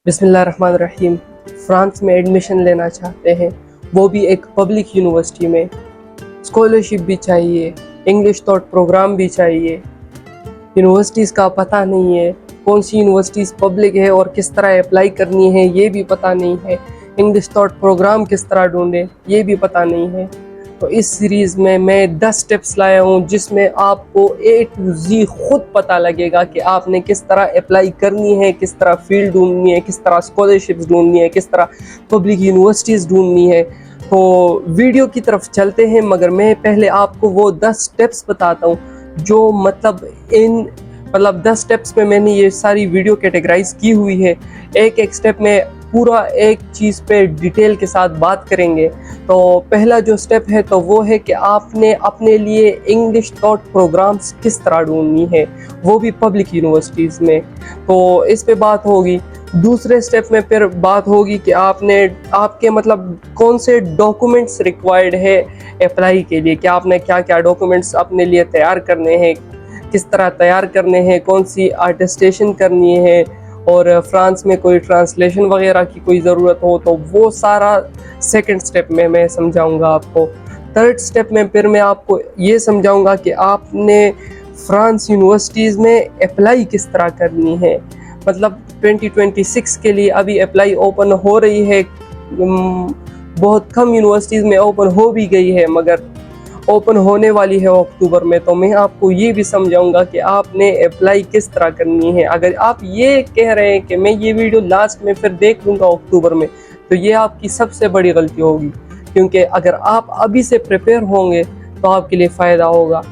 बिस्मिल्लाहिर्रहमानिर्रहीम। फ्रांस में एडमिशन लेना चाहते हैं, वो भी एक पब्लिक यूनिवर्सिटी में। स्कॉलरशिप भी चाहिए, इंग्लिश टॉट प्रोग्राम भी चाहिए। यूनिवर्सिटीज़ का पता नहीं है, कौन सी यूनिवर्सिटीज़ पब्लिक है और किस तरह अप्लाई करनी है ये भी पता नहीं है। इंग्लिश टॉट प्रोग्राम किस तरह ढूंढें ये भी पता नहीं है। तो इस सीरीज़ में मैं 10 स्टेप्स लाया हूँ जिसमें आपको A to Z खुद पता लगेगा कि आपने किस तरह अप्लाई करनी है, किस तरह फील्ड ढूंढनी है, किस तरह स्कॉलरशिप्स ढूंढनी है, किस तरह पब्लिक यूनिवर्सिटीज़ ढूंढनी है। तो वीडियो की तरफ चलते हैं, मगर मैं पहले आपको वो 10 स्टेप्स बताता हूँ जो मतलब 10 स्टेप्स में मैंने ये सारी वीडियो कैटेगराइज की हुई है। एक एक स्टेप में पूरा एक चीज़ पे डिटेल के साथ बात करेंगे। तो पहला जो स्टेप है तो वो है कि आपने अपने लिए इंग्लिश टॉट प्रोग्राम्स किस तरह ढूंढनी है, वो भी पब्लिक यूनिवर्सिटीज़ में। तो इस पे बात होगी। दूसरे स्टेप में फिर बात होगी कि आपके मतलब कौन से डॉक्यूमेंट्स रिक्वायर्ड है अप्लाई के लिए, कि आपने क्या क्या डॉक्यूमेंट्स अपने लिए तैयार करने हैं, किस तरह तैयार करने हैं, कौन सी अटेस्टेशन करनी है, और फ्रांस में कोई ट्रांसलेशन वगैरह की कोई ज़रूरत हो तो वो सारा सेकंड स्टेप में मैं समझाऊंगा आपको। थर्ड स्टेप में फिर मैं आपको ये समझाऊंगा कि आपने फ्रांस यूनिवर्सिटीज़ में अप्लाई किस तरह करनी है। मतलब 2026 के लिए अभी अप्लाई ओपन हो रही है, बहुत कम यूनिवर्सिटीज़ में ओपन हो भी गई है, मगर ओपन होने वाली है अक्टूबर में। तो मैं आपको ये भी समझाऊंगा कि आपने अप्लाई किस तरह करनी है। अगर आप ये कह रहे हैं कि मैं ये वीडियो लास्ट में फिर देख लूँगा अक्टूबर में, तो ये आपकी सबसे बड़ी गलती होगी, क्योंकि अगर आप अभी से प्रिपेयर होंगे तो आपके लिए फ़ायदा होगा।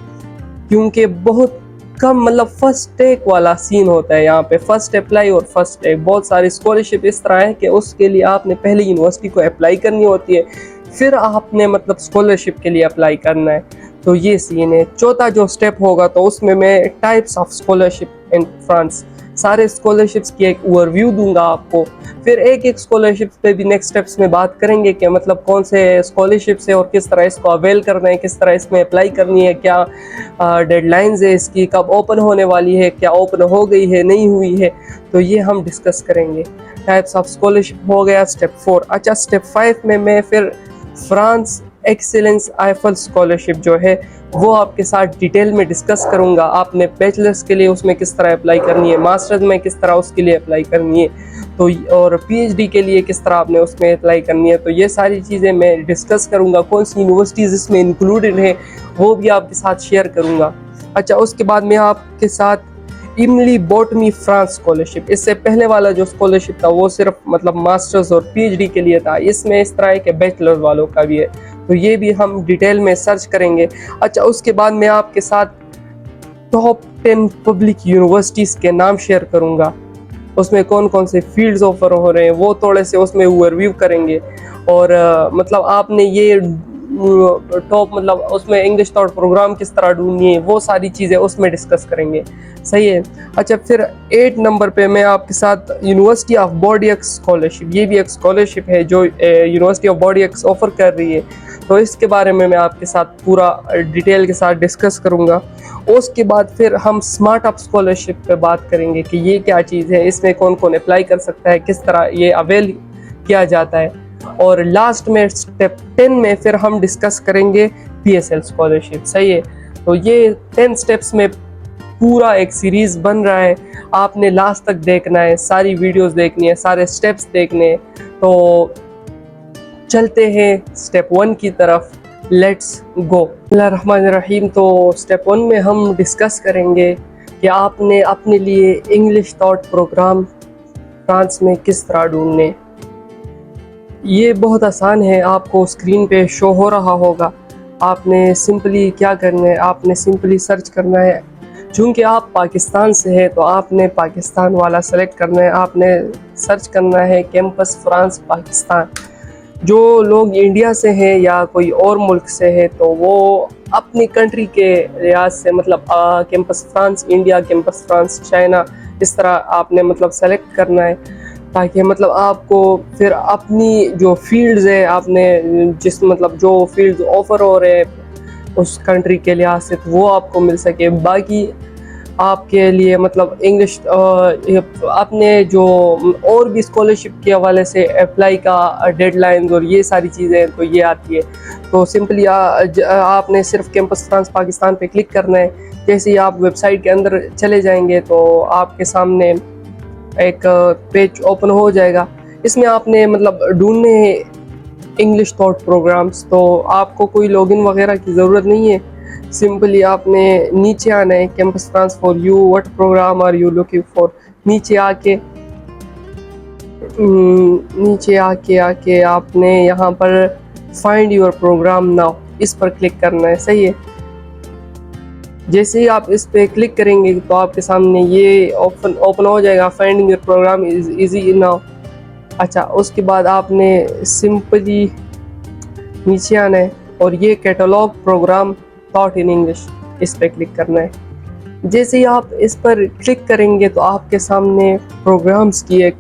क्योंकि बहुत कम मतलब फर्स्ट टेक वाला सीन होता है यहाँ पे, फर्स्ट अप्लाई और फर्स्ट टेक। बहुत सारी स्कॉलरशिप इस तरह है कि उसके लिए आपने पहले यूनिवर्सिटी को अप्लाई करनी होती है, फिर आपने मतलब स्कॉलरशिप के लिए अप्लाई करना है। तो ये सीन है। चौथा जो स्टेप होगा तो उसमें मैं types of scholarship in France, सारे स्कॉलरशिप्स की एक ओवरव्यू दूंगा आपको। फिर एक एक स्कॉलरशिप पे भी नेक्स्ट स्टेप्स में बात करेंगे कि मतलब कौन से स्कॉलरशिप्स है और किस तरह इसको अवेल करना है, किस तरह इसमें अप्लाई करनी है, क्या डेडलाइंस है इसकी, कब ओपन होने वाली है, क्या ओपन हो गई है नहीं हुई है, तो ये हम डिस्कस करेंगे। टाइप्स ऑफ स्कॉलरशिप हो गया स्टेप 4। अच्छा, स्टेप 5 में मैं फिर फ्रांस एक्सीलेंस आईफल स्कॉलरशिप जो है वो आपके साथ डिटेल में डिस्कस करूंगा। आपने बैचलर्स के लिए उसमें किस तरह अप्लाई करनी है, मास्टर्स में किस तरह उसके लिए अप्लाई करनी है, तो और पीएचडी के लिए किस तरह आपने उसमें अप्लाई करनी है। तो ये सारी चीज़ें मैं डिस्कस करूंगा। कौन सी यूनिवर्सिटीज़ इसमें इंक्लूडेड है वो भी आपके साथ शेयर करूंगा। अच्छा, उसके बाद मैं आपके साथ इमली बॉटमी फ्रांस स्कॉलरशिप, इससे पहले वाला जो स्कॉलरशिप था वो सिर्फ मतलब मास्टर्स और पीएचडी के लिए था, इसमें इस तरह है कि बैचलर्स वालों का भी है, तो ये भी हम डिटेल में सर्च करेंगे। अच्छा, उसके बाद मैं आपके साथ टॉप 10 पब्लिक यूनिवर्सिटीज़ के नाम शेयर करूंगा, उसमें कौन कौन से फील्ड्स ऑफर हो रहे हैं वो थोड़े से उसमें ओवरव्यू करेंगे। और मतलब आपने ये टॉप मतलब उसमें इंग्लिश टॉट प्रोग्राम किस तरह ढूंढनी है वो सारी चीज़ें उसमें डिस्कस करेंगे। सही है। अच्छा, फिर 8 नंबर पे मैं आपके साथ यूनिवर्सिटी ऑफ बॉर्डियक्स स्कॉलरशिप, ये भी एक स्कॉलरशिप है जो यूनिवर्सिटी ऑफ बॉर्डियक्स ऑफर कर रही है, तो इसके बारे में मैं आपके साथ पूरा डिटेल के साथ डिस्कस करूँगा। उसके बाद फिर हम स्मार्ट अप स्कॉलरशिप पे बात करेंगे कि ये क्या चीज़ है, इसमें कौन कौन अप्लाई कर सकता है, किस तरह ये अवेल किया जाता है। और लास्ट में स्टेप 10 में फिर हम डिस्कस करेंगे पीएसएल स्कॉलरशिप। सही है। तो ये 10 स्टेप्स में पूरा एक सीरीज़ बन रहा है, आपने लास्ट तक देखना है, सारी वीडियोस देखनी है, सारे स्टेप्स देखने हैं। तो चलते हैं स्टेप 1 की तरफ, लेट्स गो। बिस्मिल्लाहिर्रहमानिर्रहीम। तो स्टेप 1 में हम डिस्कस करेंगे कि आपने अपने लिए इंग्लिश टॉट प्रोग्राम फ्रांस में किस तरह ढूंढने। ये बहुत आसान है, आपको स्क्रीन पे शो हो रहा होगा। आपने सिंपली क्या करना है, आपने सिंपली सर्च करना है। चूँकि आप पाकिस्तान से हैं तो आपने पाकिस्तान वाला सेलेक्ट करना है। आपने सर्च करना है कैंपस फ्रांस पाकिस्तान। जो लोग इंडिया से हैं या कोई और मुल्क से है तो वो अपनी कंट्री के लिहाज से मतलब campus France India, campus France China, इस तरह आपने मतलब सेलेक्ट करना है, ताकि मतलब आपको फिर अपनी जो फील्ड्स है आपने जिस मतलब जो फील्ड्स ऑफर हो रहे हैं उस कंट्री के लिहाज से तो वो आपको मिल सके। बाकी आपके लिए मतलब इंग्लिश आपने जो और भी स्कॉलरशिप के हवाले से अप्लाई का डेडलाइन और ये सारी चीज़ें तो ये आती है। तो सिंपली आपने सिर्फ कैंपस फ्रांस पाकिस्तान पे क्लिक करना है। जैसे ही आप वेबसाइट के अंदर चले जाएंगे तो आपके सामने एक पेज ओपन हो जाएगा। इसमें आपने मतलब ढूंढने इंग्लिश थॉट प्रोग्राम्स, तो आपको कोई लॉगिन वगैरह की ज़रूरत नहीं है। सिंपली आपने नीचे आना है, campus France for you, what programme are you looking for. नीचे आके आपने यहाँ पर फाइंड योर प्रोग्राम नाउ, इस पर क्लिक करना है। सही है। जैसे ही आप इस पे क्लिक करेंगे तो आपके सामने ये ऑप्शन ओपन हो जाएगा, finding your programme is easy now. अच्छा, उसके बाद आपने सिंपली नीचे आना है और ये catalogue programme taught in English, इस पे क्लिक करना है। जैसे ही आप इस पर क्लिक करेंगे तो आपके सामने प्रोग्राम्स की एक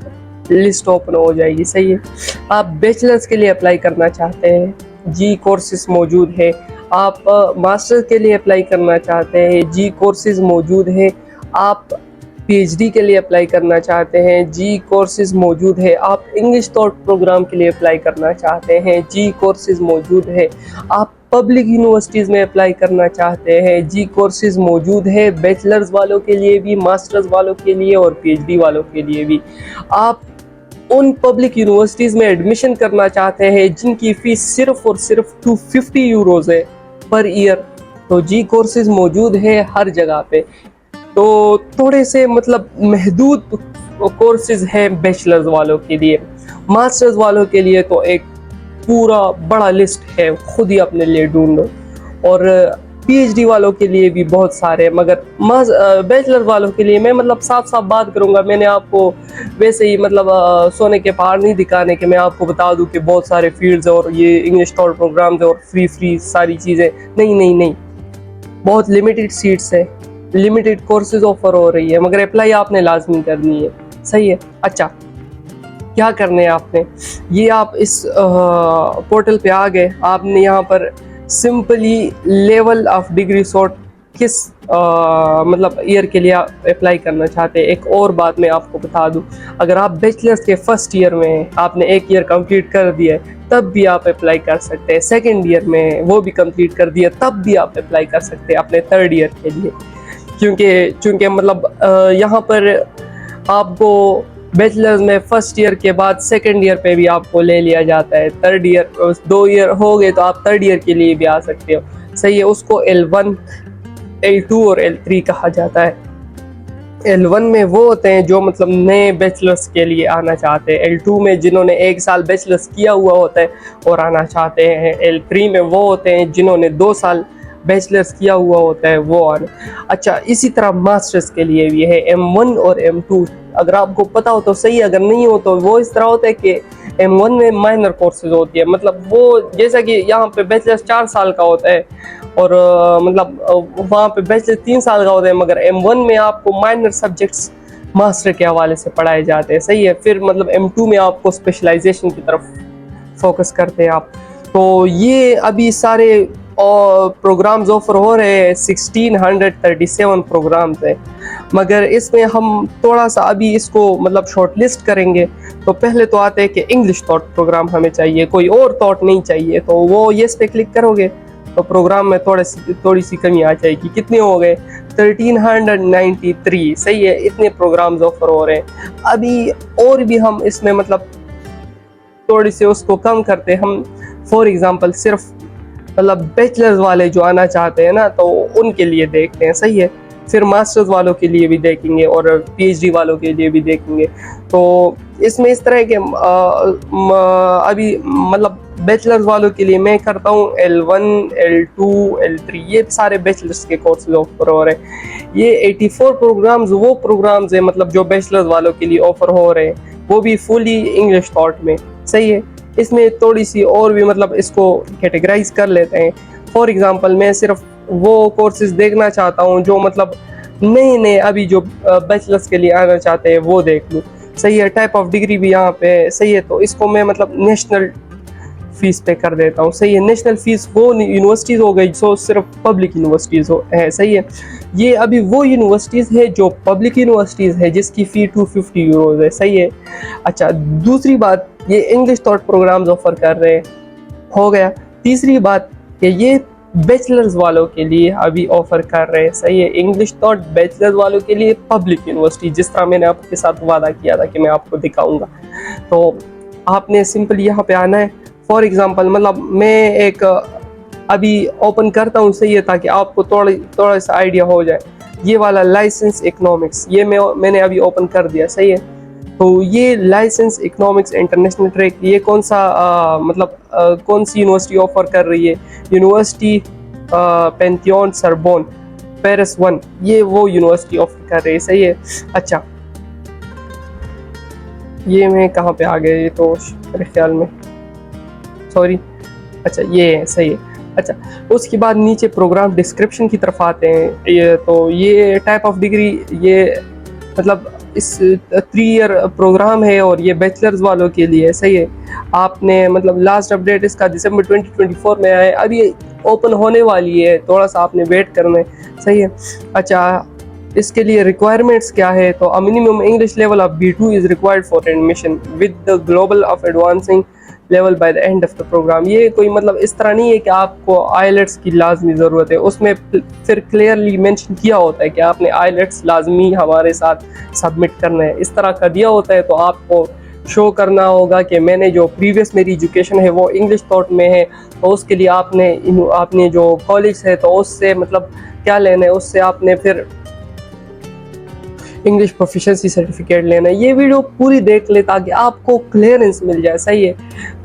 लिस्ट ओपन हो जाएगी। सही है। आप बैचलर्स के लिए अप्लाई करना चाहते हैं, जी कोर्सेज मौजूद है। आप मास्टर्स के लिए अप्लाई करना चाहते हैं, जी कोर्सेज मौजूद है। आप पीएचडी के लिए अप्लाई करना चाहते हैं, जी कोर्सेज मौजूद है। आप इंग्लिश थॉट प्रोग्राम के लिए अप्लाई करना चाहते हैं, जी कोर्सेज मौजूद है। आप पब्लिक यूनिवर्सिटीज़ में अप्लाई करना चाहते हैं, जी कोर्सेज मौजूद है। बैचलर्स वालों के लिए भी, मास्टर्स वालों के लिए और पीएचडी वालों के लिए भी। आप उन पब्लिक यूनिवर्सिटीज़ में एडमिशन करना चाहते हैं जिनकी फ़ीस सिर्फ और सिर्फ 250 यूरोज़ है पर ईयर, तो जी कोर्सेज मौजूद है हर जगह पे। तो थोड़े से मतलब महदूद कोर्सेज हैं बैचलर्स वालों के लिए। मास्टर्स वालों के लिए तो एक पूरा बड़ा लिस्ट है, खुद ही अपने लिए ढूंढो। और पीएचडी वालों के लिए भी बहुत सारे, मगर बैचलर वालों के लिए मैं मतलब साफ साफ बात करूंगा। मैंने आपको वैसे ही मतलब सोने के पहाड़ नहीं दिखाने के, मैं आपको बता दूं कि बहुत सारे फील्ड्स और ये इंग्लिश थॉट प्रोग्राम्स और फ्री सारी चीज़ें, नहीं, बहुत लिमिटेड सीट्स है, लिमिटेड कोर्सेज ऑफर हो रही है, मगर अप्लाई आपने लाजमी करनी है। सही है। अच्छा, क्या करने हैं आपने, ये आप इस पोर्टल पे आ गए। आपने यहाँ पर simply level of degree sort किस मतलब ईयर के लिए अप्लाई करना चाहते हैं। एक और बात मैं आपको बता दूं, अगर आप बैचलर्स के फर्स्ट ईयर में आपने एक ईयर कंप्लीट कर दिया है तब भी आप अप्लाई कर सकते हैं। सेकंड ईयर में वो भी कंप्लीट कर दिया तब भी आप अप्लाई कर सकते हैं अपने थर्ड ईयर के लिए, क्योंकि मतलब यहाँ पर आपको बैचलर्स में फर्स्ट ईयर के बाद सेकंड ईयर पे भी आपको ले लिया जाता है। थर्ड ईयर 2 ईयर हो गए तो आप थर्ड ईयर के लिए भी आ सकते हो। सही है। उसको L1, L2 और L3 कहा जाता है। L1 में वो होते हैं जो मतलब नए बैचलर्स के लिए आना चाहते हैं। L2 में जिन्होंने 1 साल बैचलर्स किया हुआ होता है और आना चाहते हैं। L3 में वो होते हैं जिन्होंने 2 साल बैचलर्स किया हुआ होता है, वो आना। अच्छा, इसी तरह मास्टर्स के लिए भी है M1 और M2। अगर आपको पता हो तो सही, अगर नहीं हो तो वो इस तरह होता है कि M1 में माइनर कोर्सेज होती है, मतलब वो जैसा कि यहाँ पे बैचलर्स 4 साल का होता है और मतलब वहाँ पे बैचलर 3 साल का होता है, मगर M1 में आपको माइनर सब्जेक्ट्स मास्टर के हवाले से पढ़ाए जाते हैं। सही है। फिर मतलब M2 में आपको स्पेशलाइजेशन की तरफ फोकस करते हैं आप। तो ये अभी सारे प्रोग्राम्स ऑफर हो रहे हैं, 1637 प्रोग्राम्स हैं, मगर इसमें हम थोड़ा सा अभी इसको मतलब शॉर्ट लिस्ट करेंगे। तो पहले तो आते हैं कि इंग्लिश थॉट प्रोग्राम हमें चाहिए, कोई और थॉट नहीं चाहिए। तो वो येस पे क्लिक करोगे तो प्रोग्राम में थोड़ी सी कमी आ जाएगी। कितने हो गए? 1393। सही है। इतने प्रोग्राम्स ऑफर हो रहे हैं अभी। और भी हम इसमें मतलब थोड़ी सी उसको कम करते हम। फॉर एग्जांपल सिर्फ मतलब बैचलर्स वाले जो आना चाहते हैं ना, तो उनके लिए देखते हैं। सही है। फिर मास्टर्स वालों के लिए भी देखेंगे और पीएचडी वालों के लिए भी देखेंगे। तो इसमें इस तरह के अभी मतलब बैचलर्स वालों के लिए मैं करता हूँ L1, L2, L3, ये सारे बैचलर्स के कोर्सेज ऑफर हो रहे हैं। ये 84 प्रोग्राम्स वो प्रोग्राम्स हैं मतलब जो बैचलर्स वालों के लिए ऑफर हो रहे हैं, वो भी फुली इंग्लिश थॉट में। सही है। इसमें थोड़ी सी और भी मतलब इसको कैटेगराइज कर लेते हैं। फॉर एग्जांपल मैं सिर्फ वो कोर्सेज देखना चाहता हूँ जो मतलब नए अभी जो बैचलर्स के लिए आना चाहते हैं वो देख लूँ। सही है। टाइप ऑफ डिग्री भी यहाँ पे सही है। तो इसको मैं मतलब नेशनल फ़ीस पे कर देता हूँ, सही है। नेशनल फ़ीस वो यूनिवर्सिटीज़ हो गई जो सिर्फ पब्लिक यूनिवर्सिटीज़ है, सही है। ये अभी वो यूनिवर्सिटीज़ है जो पब्लिक यूनिवर्सिटीज़ है जिसकी फ़ी 250 यूरोज़ है, सही है। अच्छा, दूसरी बात, ये इंग्लिश थॉट प्रोग्राम्स ऑफ़र कर रहे हैं, हो गया। तीसरी बात कि ये बैचलर्स वालों के लिए अभी ऑफ़र कर रहे हैं, सही है। इंग्लिश थॉट बैचलर्स वालों के लिए पब्लिक यूनिवर्सिटी, जिस तरह मैंने आपके साथ वादा किया था कि मैं आपको दिखाऊंगा। तो आपने सिंपल यहाँ पे आना है। फॉर एग्जांपल, मतलब मैं एक अभी ओपन करता हूँ, सही है, ताकि आपको थोड़ा सा आइडिया हो जाए। ये वाला लाइसेंस इकोनॉमिक्स, ये मैंने अभी ओपन कर दिया, सही है। तो ये लाइसेंस इकोनॉमिक्स इंटरनेशनल ट्रैक, ये कौन सा मतलब कौन सी यूनिवर्सिटी ऑफर कर रही है? यूनिवर्सिटी पैंथियन सरबोन पेरिस 1, ये वो यूनिवर्सिटी ऑफर कर रही है, सही है। अच्छा, ये मैं कहाँ पे आ गया? ये तो मेरे ख्याल में, सॉरी, अच्छा ये है, सही है। अच्छा, उसके बाद नीचे प्रोग्राम डिस्क्रिप्शन की तरफ आते हैं। ये टाइप ऑफ डिग्री, ये मतलब इस 3 ईयर प्रोग्राम है और ये बैचलर्स वालों के लिए है, सही है। आपने मतलब लास्ट अपडेट इसका दिसंबर 2024 में आया है, अभी ओपन होने वाली है, थोड़ा सा आपने वेट करना है, सही है। अच्छा, इसके लिए रिक्वायरमेंट्स क्या है? तो a minimum English level of B2 is required for admission with the global of advancing level by the end of the programme. ये कोई मतलब इस तरह नहीं है कि आपको आईलेट्स की लाजमी ज़रूरत है, उसमें फिर क्लियरली मेंशन किया होता है कि आपने आईलेट्स लाजमी हमारे साथ सबमिट करना है, इस तरह का दिया होता है। तो आपको शो करना होगा कि मैंने जो प्रीवियस मेरी एजुकेशन है वो इंग्लिश थॉट में है, तो उसके लिए आपने जो कॉलेज है तो उससे मतलब क्या लेना है, उससे आपने फिर इंग्लिश प्रोफिशिएंसी सर्टिफिकेट लेना है। ये वीडियो पूरी देख ले ताकि आपको क्लियरेंस मिल जाए, सही है।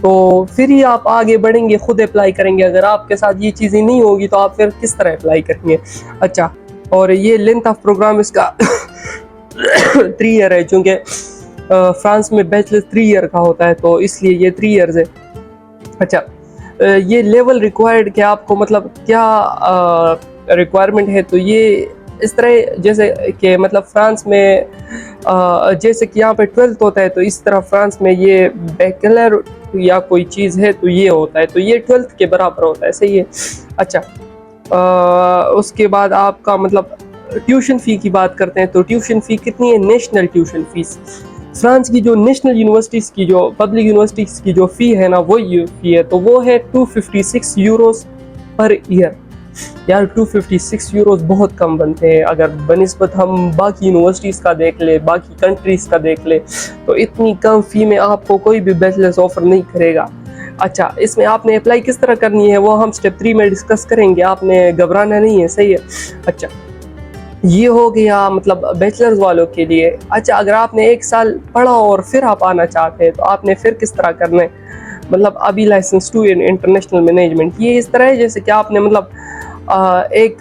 तो फिर ही आप आगे बढ़ेंगे, खुद अप्लाई करेंगे। अगर आपके साथ ये चीज़ें नहीं होगी तो आप फिर किस तरह अप्लाई करेंगे? अच्छा, और ये लेंथ ऑफ प्रोग्राम इसका 3 ईयर है, चूँकि फ्रांस में बैचलर 3 ईयर का होता है तो इसलिए ये 3 ईयर्स है। अच्छा, ये लेवल रिक्वायर्ड कि आपको मतलब क्या रिक्वायरमेंट है, तो ये इस तरह जैसे कि मतलब फ्रांस में जैसे कि यहाँ पे 12th होता है, तो इस तरह फ्रांस में ये बैचलर या कोई चीज़ है तो ये होता है, तो ये 12th के बराबर होता है, सही है। अच्छा, उसके बाद आपका मतलब ट्यूशन फ़ी की बात करते हैं, तो ट्यूशन फ़ी कितनी है? नेशनल ट्यूशन फ़ीस फ्रांस की, जो नेशनल यूनिवर्सिटीज़ की, जो पब्लिक यूनिवर्सिटीज़ की जो फ़ी है ना, वो ये फ़ी है, तो वो है 256 यूरोज़ पर ईयर। यार 256 यूरोज़ बहुत कम बनते हैं। अगर बनिस्बत हम बाकी यूनिवर्सिटीज़ का देख ले, बाकी कंट्रीज़ का देख ले, तो इतनी कम फ़ी में आपको कोई भी बैचलर्स ऑफ़र नहीं करेगा। अच्छा, इसमें आपने अप्लाई किस तरह करनी है वो हम स्टेप 3 में डिस्कस करेंगे, आपने घबराना नहीं है, सही है। अच्छा, ये हो गया मतलब बैचलर्स वालों के लिए। अच्छा, अगर आपने 1 साल पढ़ा और फिर आप आना चाहते हैं तो आपने फिर किस तरह करना है? मतलब अभी लाइसेंस 2 इन इंटरनेशनल मैनेजमेंट, ये इस तरह है जैसे कि आपने मतलब एक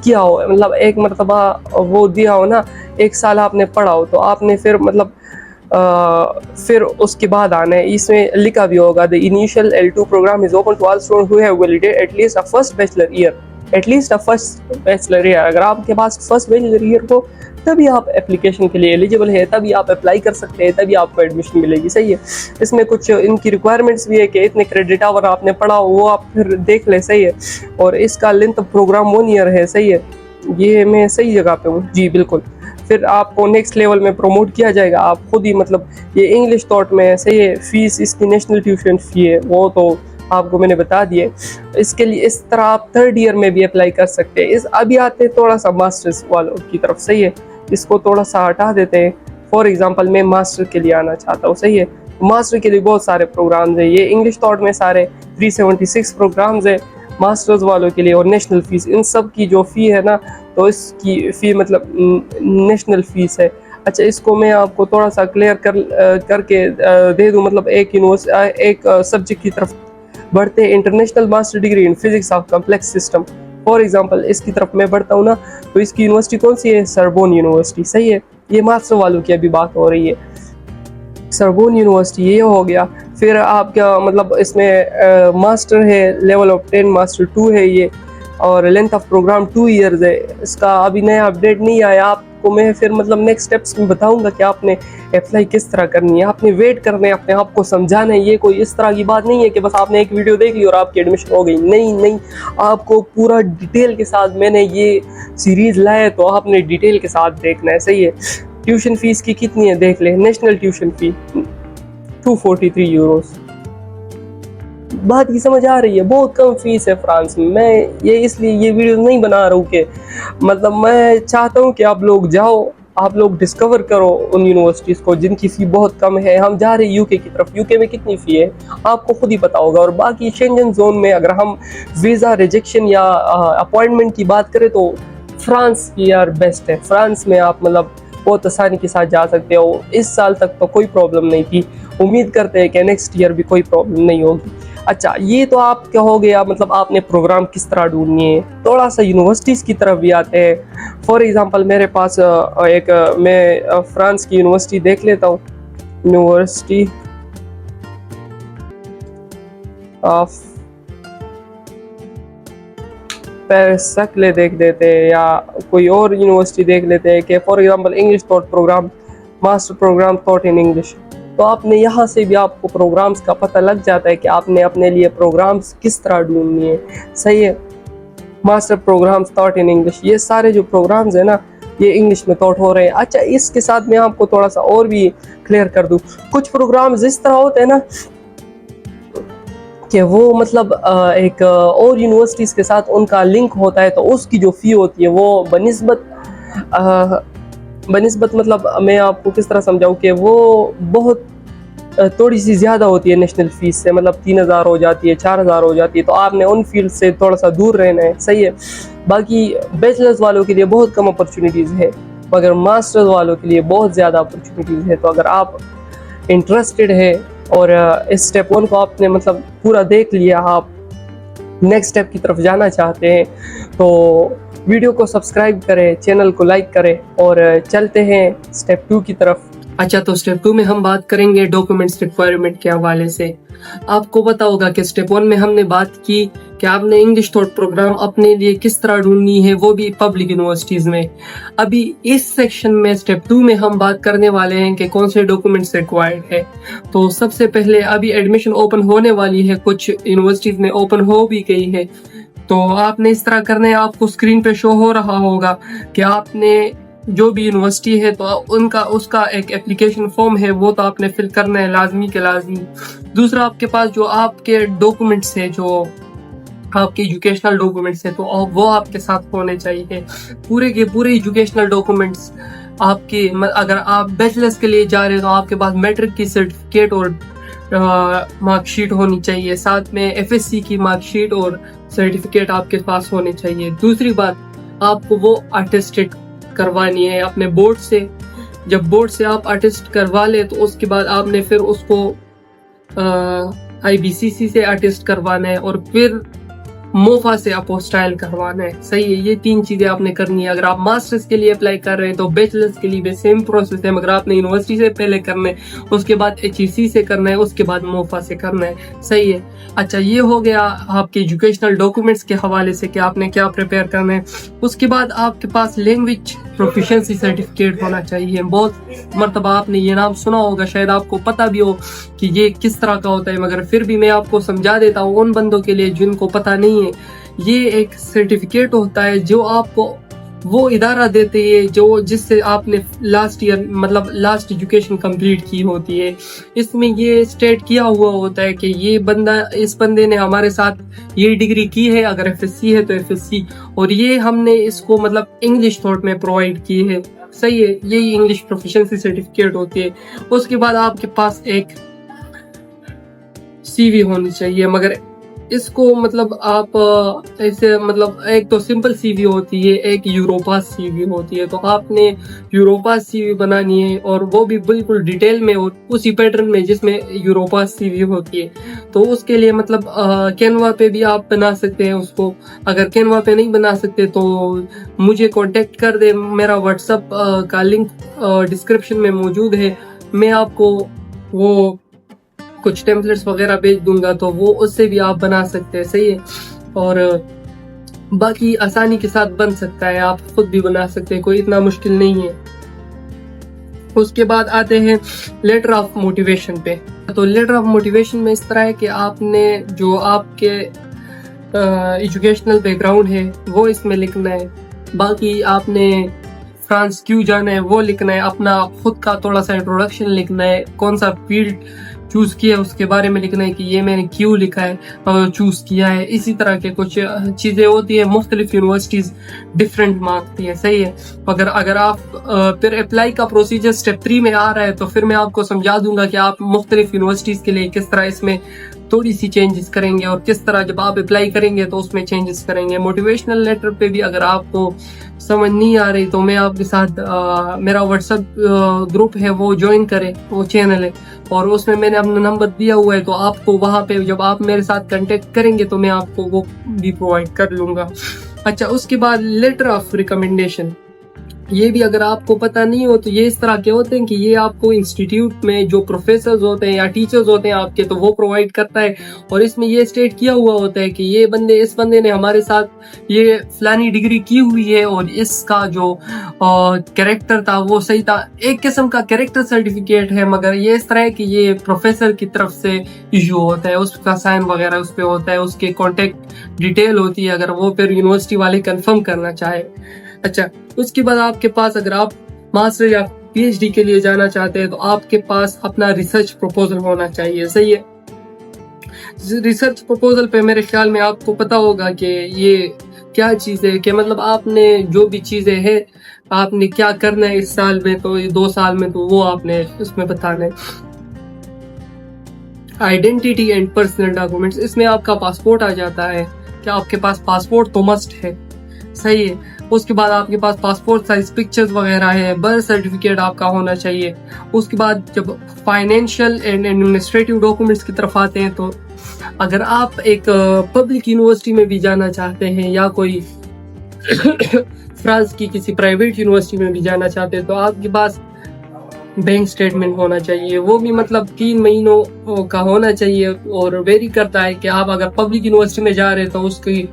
किया हो, मतलब एक मरतबा वो दिया हो ना, 1 साल आपने पढ़ा हो तो आपने फिर मतलब फिर उसके बाद आना है। इसमें लिखा भी होगा the initial L2 programme is open to all student who have validated at least a first bachelor year, at least a first bachelor year. अगर आपके पास फर्स्ट बैचलर ईयर हो तभी आप एप्लीकेशन के लिए एलिजिबल है, तभी आप अप्लाई कर सकते हैं, तभी आपको एडमिशन मिलेगी, सही है। इसमें कुछ इनकी रिक्वायरमेंट्स भी है कि इतने क्रेडिट आवर आपने पढ़ा हो, वो आप फिर देख लें, सही है। और इसका लेंथ प्रोग्राम 1 ईयर है, सही है। ये मैं सही जगह पे हूँ जी, बिल्कुल। फिर आपको नेक्स्ट लेवल में प्रमोट किया जाएगा, आप खुद ही मतलब ये इंग्लिश थॉट में है, सही है। फीस इसकी नेशनल ट्यूशन फ़ी है, वो तो आपको मैंने बता दिए। इसके लिए इस तरह आप 3rd ईयर में भी अप्लाई कर सकते हैं। अभी आते हैं थोड़ा सा मास्टर्स वालों की तरफ, सही है। इसको थोड़ा सा हटा देते हैं। फॉर एग्जांपल, मैं मास्टर के लिए आना चाहता हूँ, सही है। मास्टर के लिए बहुत सारे प्रोग्राम्स हैं, ये इंग्लिश थॉट में सारे 376 प्रोग्राम्स हैं मास्टर्स वालों के लिए। और नेशनल फ़ीस, इन सब की जो फ़ी है ना, तो इसकी फ़ी मतलब नेशनल फ़ीस है। अच्छा, इसको मैं आपको थोड़ा सा क्लियर करके दे दूँ, मतलब एक सब्जेक्ट की तरफ बढ़ते हैं। International master degree in physics of complex system, for example इसकी तरफ मैं बढ़ता हूँ ना, तो इसकी यूनिवर्सिटी कौन सी है? सरबोन यूनिवर्सिटी, सही है। ये मास्टर वालों की अभी बात हो रही है, सरबोन यूनिवर्सिटी, ये हो गया। फिर आपका मतलब इसमें मास्टर है, लेवल ऑफ 10 मास्टर 2 है ये, और लेंथ ऑफ प्रोग्राम 2 ईयर्स है। इसका अभी नया अपडेट नहीं आया, आप आपको मैं फिर मतलब नेक्स्ट स्टेप्स में बताऊंगा कि आपने अप्लाई किस तरह करनी है। आपने वेट करना है, अपने आप को समझाना है। ये कोई इस तरह की बात नहीं है कि बस आपने एक वीडियो देख ली और आपकी एडमिशन हो गई। नहीं नहीं, आपको पूरा डिटेल के साथ मैंने ये सीरीज़ लाया है, तो आपने डिटेल के साथ देखना है। सही है। ट्यूशन फीस की कितनी है देख ले। National tuition fee 243 Euros. बात की समझ आ रही है? बहुत कम फीस है फ्रांस में। मैं ये इसलिए ये वीडियो नहीं बना रहा हूँ कि मतलब मैं चाहता हूँ कि आप लोग जाओ, आप लोग डिस्कवर करो उन यूनिवर्सिटीज़ को जिनकी फ़ी बहुत कम है। हम जा रहे हैं यूके की तरफ। यूके में कितनी फ़ी है आपको खुद ही पता होगा। और बाकी शेंजन जोन में अगर हम वीज़ा रिजेक्शन या अपॉइंटमेंट की बात करें तो फ्रांस की यार बेस्ट है। फ्रांस में आप मतलब बहुत आसानी के साथ जा सकते हो। इस साल तक तो कोई प्रॉब्लम नहीं थी, उम्मीद करते हैं कि नेक्स्ट ईयर भी कोई प्रॉब्लम नहीं होगी। अच्छा, ये तो आप क्या हो गया, मतलब आपने प्रोग्राम किस तरह ढूंढनी है। थोड़ा सा यूनिवर्सिटीज़ की तरफ भी आते हैं। फॉर एग्जांपल मेरे पास मैं फ्रांस की यूनिवर्सिटी देख लेता हूँ। यूनिवर्सिटी ऑफ पेरिस सकले देख देते हैं, या कोई और यूनिवर्सिटी देख लेते हैं कि for example English taught programme, master programme taught in English. तो आपने यहाँ से भी आपको प्रोग्राम्स का पता लग जाता है कि आपने अपने लिए प्रोग्राम्स किस तरह ढूंढनी है। सही है। Master programmes taught in English, ये सारे जो प्रोग्राम्स है ना, ये इंग्लिश में थॉट हो रहे हैं। अच्छा, इसके साथ मैं आपको थोड़ा सा और भी क्लियर कर दूँ। कुछ प्रोग्राम्स इस तरह होते हैं ना कि वो मतलब एक और यूनिवर्सिटीज़ के साथ उनका लिंक होता है, तो उसकी जो फ़ी होती है वो बनिस्बत मतलब मैं आपको किस तरह समझाऊँ कि वो बहुत थोड़ी सी ज़्यादा होती है नेशनल फ़ीस से। मतलब 3000 हो जाती है, 4000 हो जाती है। तो आपने उन फील्ड से थोड़ा सा दूर रहना है। सही है। बाकी बैचलर्स वालों के लिए बहुत कम अपॉर्चुनिटीज़ है, मगर मास्टर्स वालों के लिए बहुत ज़्यादा अपॉर्चुनिटीज़ है। तो अगर आप इंटरेस्टेड है और इस स्टेप 1 को आपने मतलब पूरा देख लिया, आप नेक्स्ट स्टेप की तरफ जाना चाहते हैं, तो वीडियो को सब्सक्राइब करें, चैनल को लाइक करें और चलते हैं स्टेप 2 की तरफ। अच्छा, तो स्टेप 2 में हम बात करेंगे डॉक्यूमेंट्स रिक्वायरमेंट के हवाले से। आपको पता होगा कि स्टेप 1 में हमने बात की कि आपने इंग्लिश थॉट प्रोग्राम अपने लिए किस तरह ढूंढनी है, वो भी पब्लिक यूनिवर्सिटीज़ में। अभी इस सेक्शन में स्टेप 2 में हम बात करने वाले हैं कि कौन से डॉक्यूमेंट्स रिक्वायर्ड है। तो सबसे पहले अभी एडमिशन ओपन होने वाली है, कुछ यूनिवर्सिटीज़ में ओपन हो भी गई है। तो आपने इस तरह करना है, आपको स्क्रीन पे शो हो रहा होगा कि आपने जो भी यूनिवर्सिटी है तो उनका उसका एक एप्लीकेशन फॉर्म है, वो तो आपने फिल करना है लाजमी के लाजमी। दूसरा, आपके पास जो आपके डॉक्यूमेंट्स है, जो आपके एजुकेशनल डॉक्यूमेंट्स है, तो वो आपके साथ होने चाहिए। पूरे के पूरे एजुकेशनल डॉक्यूमेंट्स आपके, अगर आप बैचलर्स के लिए जा रहे हैं तो आपके पास मैट्रिक की सर्टिफिकेट और मार्कशीट होनी चाहिए। साथ में एफएससी की मार्कशीट और सर्टिफिकेट आपके पास होने चाहिए। दूसरी बात, आपको वो अटेस्टेड करवानी है अपने बोर्ड से। जब बोर्ड से आप अटेस्ट करवा ले तो उसके बाद आपने फिर उसको IBCC से अटेस्ट करवाना है और फिर मोफा से अपोस्टाइल करवाना है। सही है। ये 3 चीजें आपने करनी है। अगर आप मास्टर्स के लिए अप्लाई कर रहे हैं तो बैचलर्स के लिए भी सेम प्रोसेस है, मगर आपने यूनिवर्सिटी से पहले करना है, उसके बाद HEC से करना है, उसके बाद मोफा से करना है। सही है। अच्छा, ये हो गया आपके एजुकेशनल डॉक्यूमेंट्स के हवाले से कि आपने क्या प्रिपेयर करना है। उसके बाद आपके पास लैंग्वेज प्रोफिशिएंसी सर्टिफिकेट होना चाहिए। बहुत मरतबा आपने ये नाम सुना होगा, शायद आपको पता भी हो कि ये किस तरह का होता है, मगर फिर भी मैं आपको समझा देता हूँ उन बंदों के लिए जिनको पता नहीं है। ये एक सर्टिफिकेट होता है जो आपको वो इदारा देते हैं जो जिससे आपने लास्ट ईयर मतलब लास्ट एजुकेशन कंप्लीट की होती है। इसमें ये स्टेट किया हुआ होता है कि ये बंदा, इस बंदे ने हमारे साथ ये डिग्री की है, अगर FSC है तो FSC, और ये हमने इसको मतलब इंग्लिश थॉट में प्रोवाइड की है। सही है। यही इंग्लिश प्रोफिशिएंसी सर्टिफिकेट होती है। उसके बाद आपके पास एक CV होनी चाहिए, मगर इसको मतलब आप ऐसे मतलब एक तो सिंपल CV होती है, एक यूरोपास CV होती है। तो आपने यूरोपास CV बनानी है और वो भी बिल्कुल डिटेल में और उसी पैटर्न में जिसमें यूरोपास CV होती है। तो उसके लिए मतलब कैनवा पे भी आप बना सकते हैं उसको। अगर कैनवा पे नहीं बना सकते तो मुझे कांटेक्ट कर दे, मेरा व्हाट्सएप का लिंक डिस्क्रिप्शन में मौजूद है। मैं आपको वो कुछ टेम्पलेट्स वगैरह भेज दूंगा, तो वो उससे भी आप बना सकते हैं। सही है। और बाकी आसानी के साथ बन सकता है, आप खुद भी बना सकते हैं, कोई इतना मुश्किल नहीं है। उसके बाद आते हैं लेटर ऑफ मोटिवेशन पे। तो लेटर ऑफ मोटिवेशन में इस तरह है कि आपने जो आपके एजुकेशनल बैकग्राउंड है वो इसमें लिखना है। बाकी आपने फ्रांस क्यों जाना है वो लिखना है, अपना खुद का थोड़ा सा इंट्रोडक्शन लिखना है, कौन सा फील्ड चूज किया उसके बारे में लिखना है कि ये मैंने क्यों लिखा है, चूज किया है। इसी तरह के कुछ चीजें होती है, मुख्तलिफ यूनिवर्सिटीज डिफरेंट मांगती है, सही है। अगर आप फिर अप्लाई का प्रोसीजर स्टेप 3 में आ रहा है तो फिर मैं आपको समझा दूंगा कि आप मुख्तलिफ यूनिवर्सिटीज के लिए किस तरह इसमें थोड़ी सी चेंजेस करेंगे और किस तरह जब आप अप्लाई करेंगे तो उसमें चेंजेस करेंगे। मोटिवेशनल लेटर पे भी अगर आपको समझ नहीं आ रही तो मैं आपके साथ मेरा व्हाट्सएप ग्रुप है वो ज्वाइन करें, वो चैनल है और उसमें मैंने अपना नंबर दिया हुआ है, तो आपको वहाँ पे जब आप मेरे साथ कांटेक्ट करेंगे तो मैं आपको वो भी प्रोवाइड कर लूँगा। अच्छा, उसके बाद लेटर ऑफ रिकमेंडेशन, ये भी अगर आपको पता नहीं हो तो ये इस तरह के होते हैं कि ये आपको इंस्टीट्यूट में जो प्रोफेसर्स होते हैं या टीचर्स होते हैं आपके, तो वो प्रोवाइड करता है और इसमें ये स्टेट किया हुआ होता है कि ये इस बंदे ने हमारे साथ ये फलानी डिग्री की हुई है और इसका जो कैरेक्टर था वो सही था। एक किस्म का कैरेक्टर सर्टिफिकेट है, मगर ये इस तरह है कि ये प्रोफेसर की तरफ से इशू होता है, उसका साइन वगैरह उस पर होता है, उसके कॉन्टेक्ट डिटेल होती है अगर वो फिर यूनिवर्सिटी वाले कंफर्म करना चाहे। अच्छा, उसके बाद आपके पास अगर आप मास्टर या पीएचडी के लिए जाना चाहते हैं तो आपके पास अपना रिसर्च प्रपोजल होना चाहिए, सही है। रिसर्च प्रपोजल पे मेरे ख्याल में आपको पता होगा कि ये क्या चीज है, कि मतलब आपने जो भी चीजें हैं आपने क्या करना है इस साल में, तो 2 साल में, तो वो आपने उसमें बताना है। आइडेंटिटी एंड पर्सनल डॉक्यूमेंट्स, इसमें आपका पासपोर्ट आ जाता है कि आपके पास पासपोर्ट तो मस्ट है, सही है। उसके बाद आपके पास पासपोर्ट साइज पिक्चर्स वगैरह है, बर्थ सर्टिफिकेट आपका होना चाहिए। उसके बाद जब फाइनेंशियल एंड एडमिनिस्ट्रेटिव डॉक्यूमेंट्स की तरफ आते हैं तो अगर आप एक पब्लिक यूनिवर्सिटी में भी जाना चाहते हैं या कोई फ्रांस की किसी प्राइवेट यूनिवर्सिटी में भी जाना चाहते हैं तो आपके पास बैंक स्टेटमेंट होना चाहिए, वो भी मतलब 3 महीनों का होना चाहिए और वेरी करता है कि आप अगर पब्लिक यूनिवर्सिटी में जा रहे हैं तो उसकी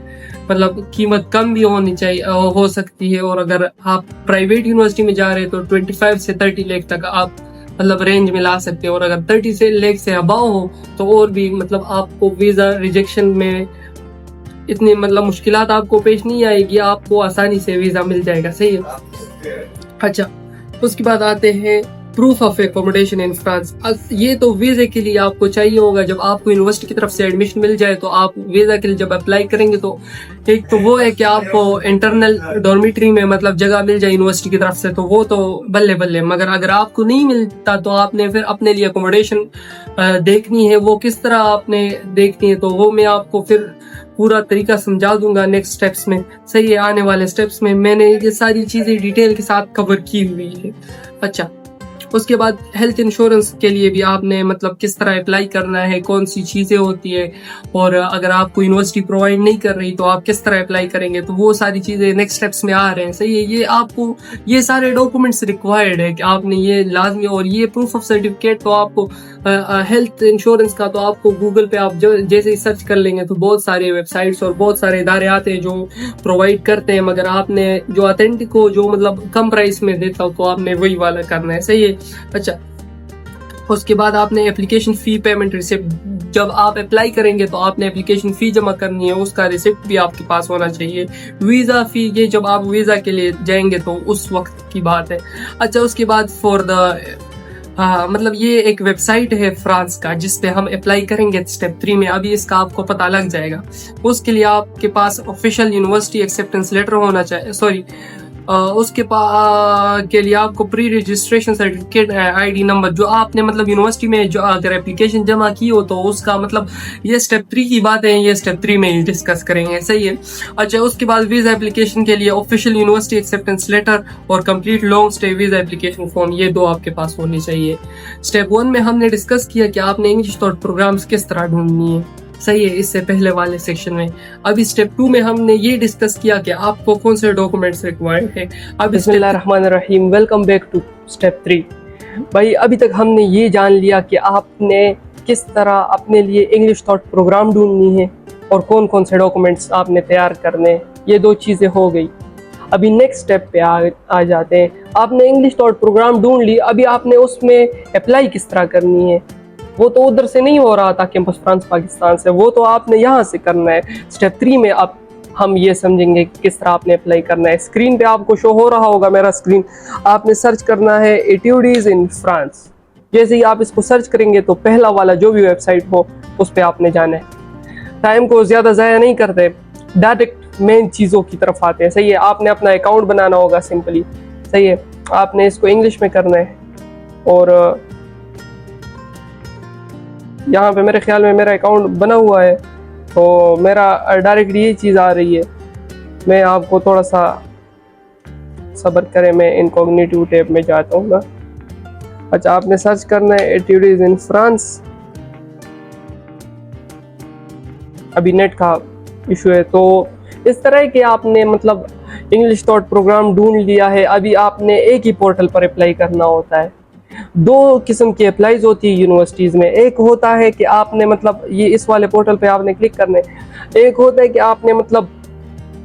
मतलब कीमत कम भी होनी चाहिए, हो सकती है, और अगर आप प्राइवेट यूनिवर्सिटी में जा रहे हैं तो 25 से 30 लाख तक आप मतलब रेंज में ला सकते हो, और अगर 30 लाख से अबाव हो तो और भी मतलब आपको वीजा रिजेक्शन में इतनी मतलब मुश्किलात आपको पेश नहीं आएगी, आपको आसानी से वीजा मिल जाएगा, सही है। अच्छा, उसके बाद आते हैं proof of accommodation in France. ये तो वीजा के लिए आपको चाहिए होगा, जब आपको यूनिवर्सिटी की तरफ से एडमिशन मिल जाए तो आप वीजा के लिए जब अप्लाई करेंगे तो एक तो वो है कि आपको इंटरनल डॉर्मिटरी में मतलब जगह मिल जाए यूनिवर्सिटी की तरफ से, तो वो तो बल्ले बल्ले। मगर अगर आपको नहीं मिलता तो आपने फिर अपने लिए एकोमोडेशन देखनी है, वो किस तरह आपने देखनी है तो वो मैं आपको फिर पूरा तरीका समझा दूंगा नेक्स्ट स्टेप्स में, सही है। आने वाले स्टेप्स में मैंने ये सारी चीजें डिटेल के साथ कवर की हुई है। अच्छा, उसके बाद हेल्थ इंश्योरेंस के लिए भी आपने मतलब किस तरह अप्लाई करना है, कौन सी चीजें होती है, और अगर आपको यूनिवर्सिटी प्रोवाइड नहीं कर रही तो आप किस तरह अप्लाई करेंगे, तो वो सारी चीजें नेक्स्ट स्टेप्स में आ रहे हैं, सही है। ये आपको ये सारे डॉक्यूमेंट्स रिक्वायर्ड है कि आपने ये लाजमी, और ये प्रूफ ऑफ सर्टिफिकेट तो आपको हेल्थ इंश्योरेंस का तो आपको गूगल पे आप जैसे ही सर्च कर लेंगे तो बहुत सारे वेबसाइट्स और बहुत सारे इदारे आते हैं जो प्रोवाइड करते हैं, मगर आपने जो ऑथेंटिक हो, जो मतलब कम प्राइस में देता हो, तो आपने वही वाला करना है, सही है। अच्छा, उसके बाद आपने एप्लीकेशन फी पेमेंट रिसिप्ट, जब आप अप्लाई करेंगे तो आपने एप्लीकेशन फी जमा करनी है, उसका रिसिप्ट भी आपके पास होना चाहिए। वीजा फी, ये जब आप वीजा के लिए जाएंगे तो उस वक्त की बात है। अच्छा, उसके बाद फॉर द मतलब ये एक वेबसाइट है फ्रांस का जिसपे हम अप्लाई करेंगे स्टेप 3 में, अभी इसका आपको पता लग जाएगा। उसके लिए आपके पास ऑफिशियल यूनिवर्सिटी एक्सेप्टेंस लेटर होना चाहिए, सॉरी उसके के लिए आपको pre registration certificate, ID number, जो आपने मतलब यूनिवर्सिटी में जो अगर एप्लीकेशन जमा की हो तो उसका मतलब, ये स्टेप 3 की बात है, ये स्टेप 3 में ही डिस्कस करेंगे, सही है। अच्छा, उसके बाद वीजा एप्लीकेशन के लिए ऑफिशियल यूनिवर्सिटी एक्सेप्टेंस लेटर और complete long stay visa application form, ये 2 आपके पास होनी चाहिए। स्टेप 1 में हमने डिस्कस किया कि आपने इंग्लिश टॉट प्रोग्राम्स किस तरह ढूंढनी है, सही है, इससे पहले वाले सेक्शन में। अभी स्टेप 2 में हमने ये डिस्कस किया कि आपको कौन से डॉक्यूमेंट्स रिक्वायर्ड है। अब बिस्मिल्लाहिर्रहमानिर्रहीम, वेलकम बैक टू स्टेप 3। भाई, अभी तक हमने ये जान लिया कि आपने किस तरह अपने लिए इंग्लिश थॉट प्रोग्राम ढूंढनी है और कौन कौन से डॉक्यूमेंट्स आपने तैयार करने, ये 2 चीज़ें हो गई। अभी नेक्स्ट स्टेप पे आ जाते हैं। आपने इंग्लिश डॉट प्रोग्राम ढूंढ ली, अभी आपने उसमें अप्लाई किस तरह करनी है। वो तो उधर से नहीं हो रहा था कैंपस फ्रांस पाकिस्तान से, वो तो आपने यहाँ से करना है। स्टेप 3 में आप हम ये समझेंगे कि किस तरह आपने अप्लाई करना है। स्क्रीन पे आपको शो हो रहा होगा मेरा स्क्रीन। आपने सर्च करना है एट्यूडीज इन फ्रांस। जैसे ही आप इसको सर्च करेंगे तो पहला वाला जो भी वेबसाइट हो उस पर आपने जाना है। टाइम को ज़्यादा ज़ाया नहीं करते, डायरेक्ट मेन चीज़ों की तरफ आते हैं। सही है, आपने अपना अकाउंट बनाना होगा सिंपली। सही है, आपने इसको इंग्लिश में करना है और यहाँ पे मेरे ख्याल में मेरा अकाउंट बना हुआ है तो मेरा डायरेक्ट ये चीज़ आ रही है। मैं आपको थोड़ा सा सब्र करें, मैं इनकॉग्निटिव टैब में जाता हूँ ना। अच्छा, आपने सर्च करना है एट्यूडीज इन फ्रांस। अभी नेट का इशू है तो इस तरह के आपने मतलब इंग्लिश डॉट प्रोग्राम ढूंढ लिया है। अभी आपने एक ही पोर्टल पर अप्लाई करना होता है। 2 किस्म की अप्लाईज होती है यूनिवर्सिटीज़ में। एक होता है कि आपने मतलब ये इस वाले पोर्टल पे आपने क्लिक करना है। एक होता है कि आपने मतलब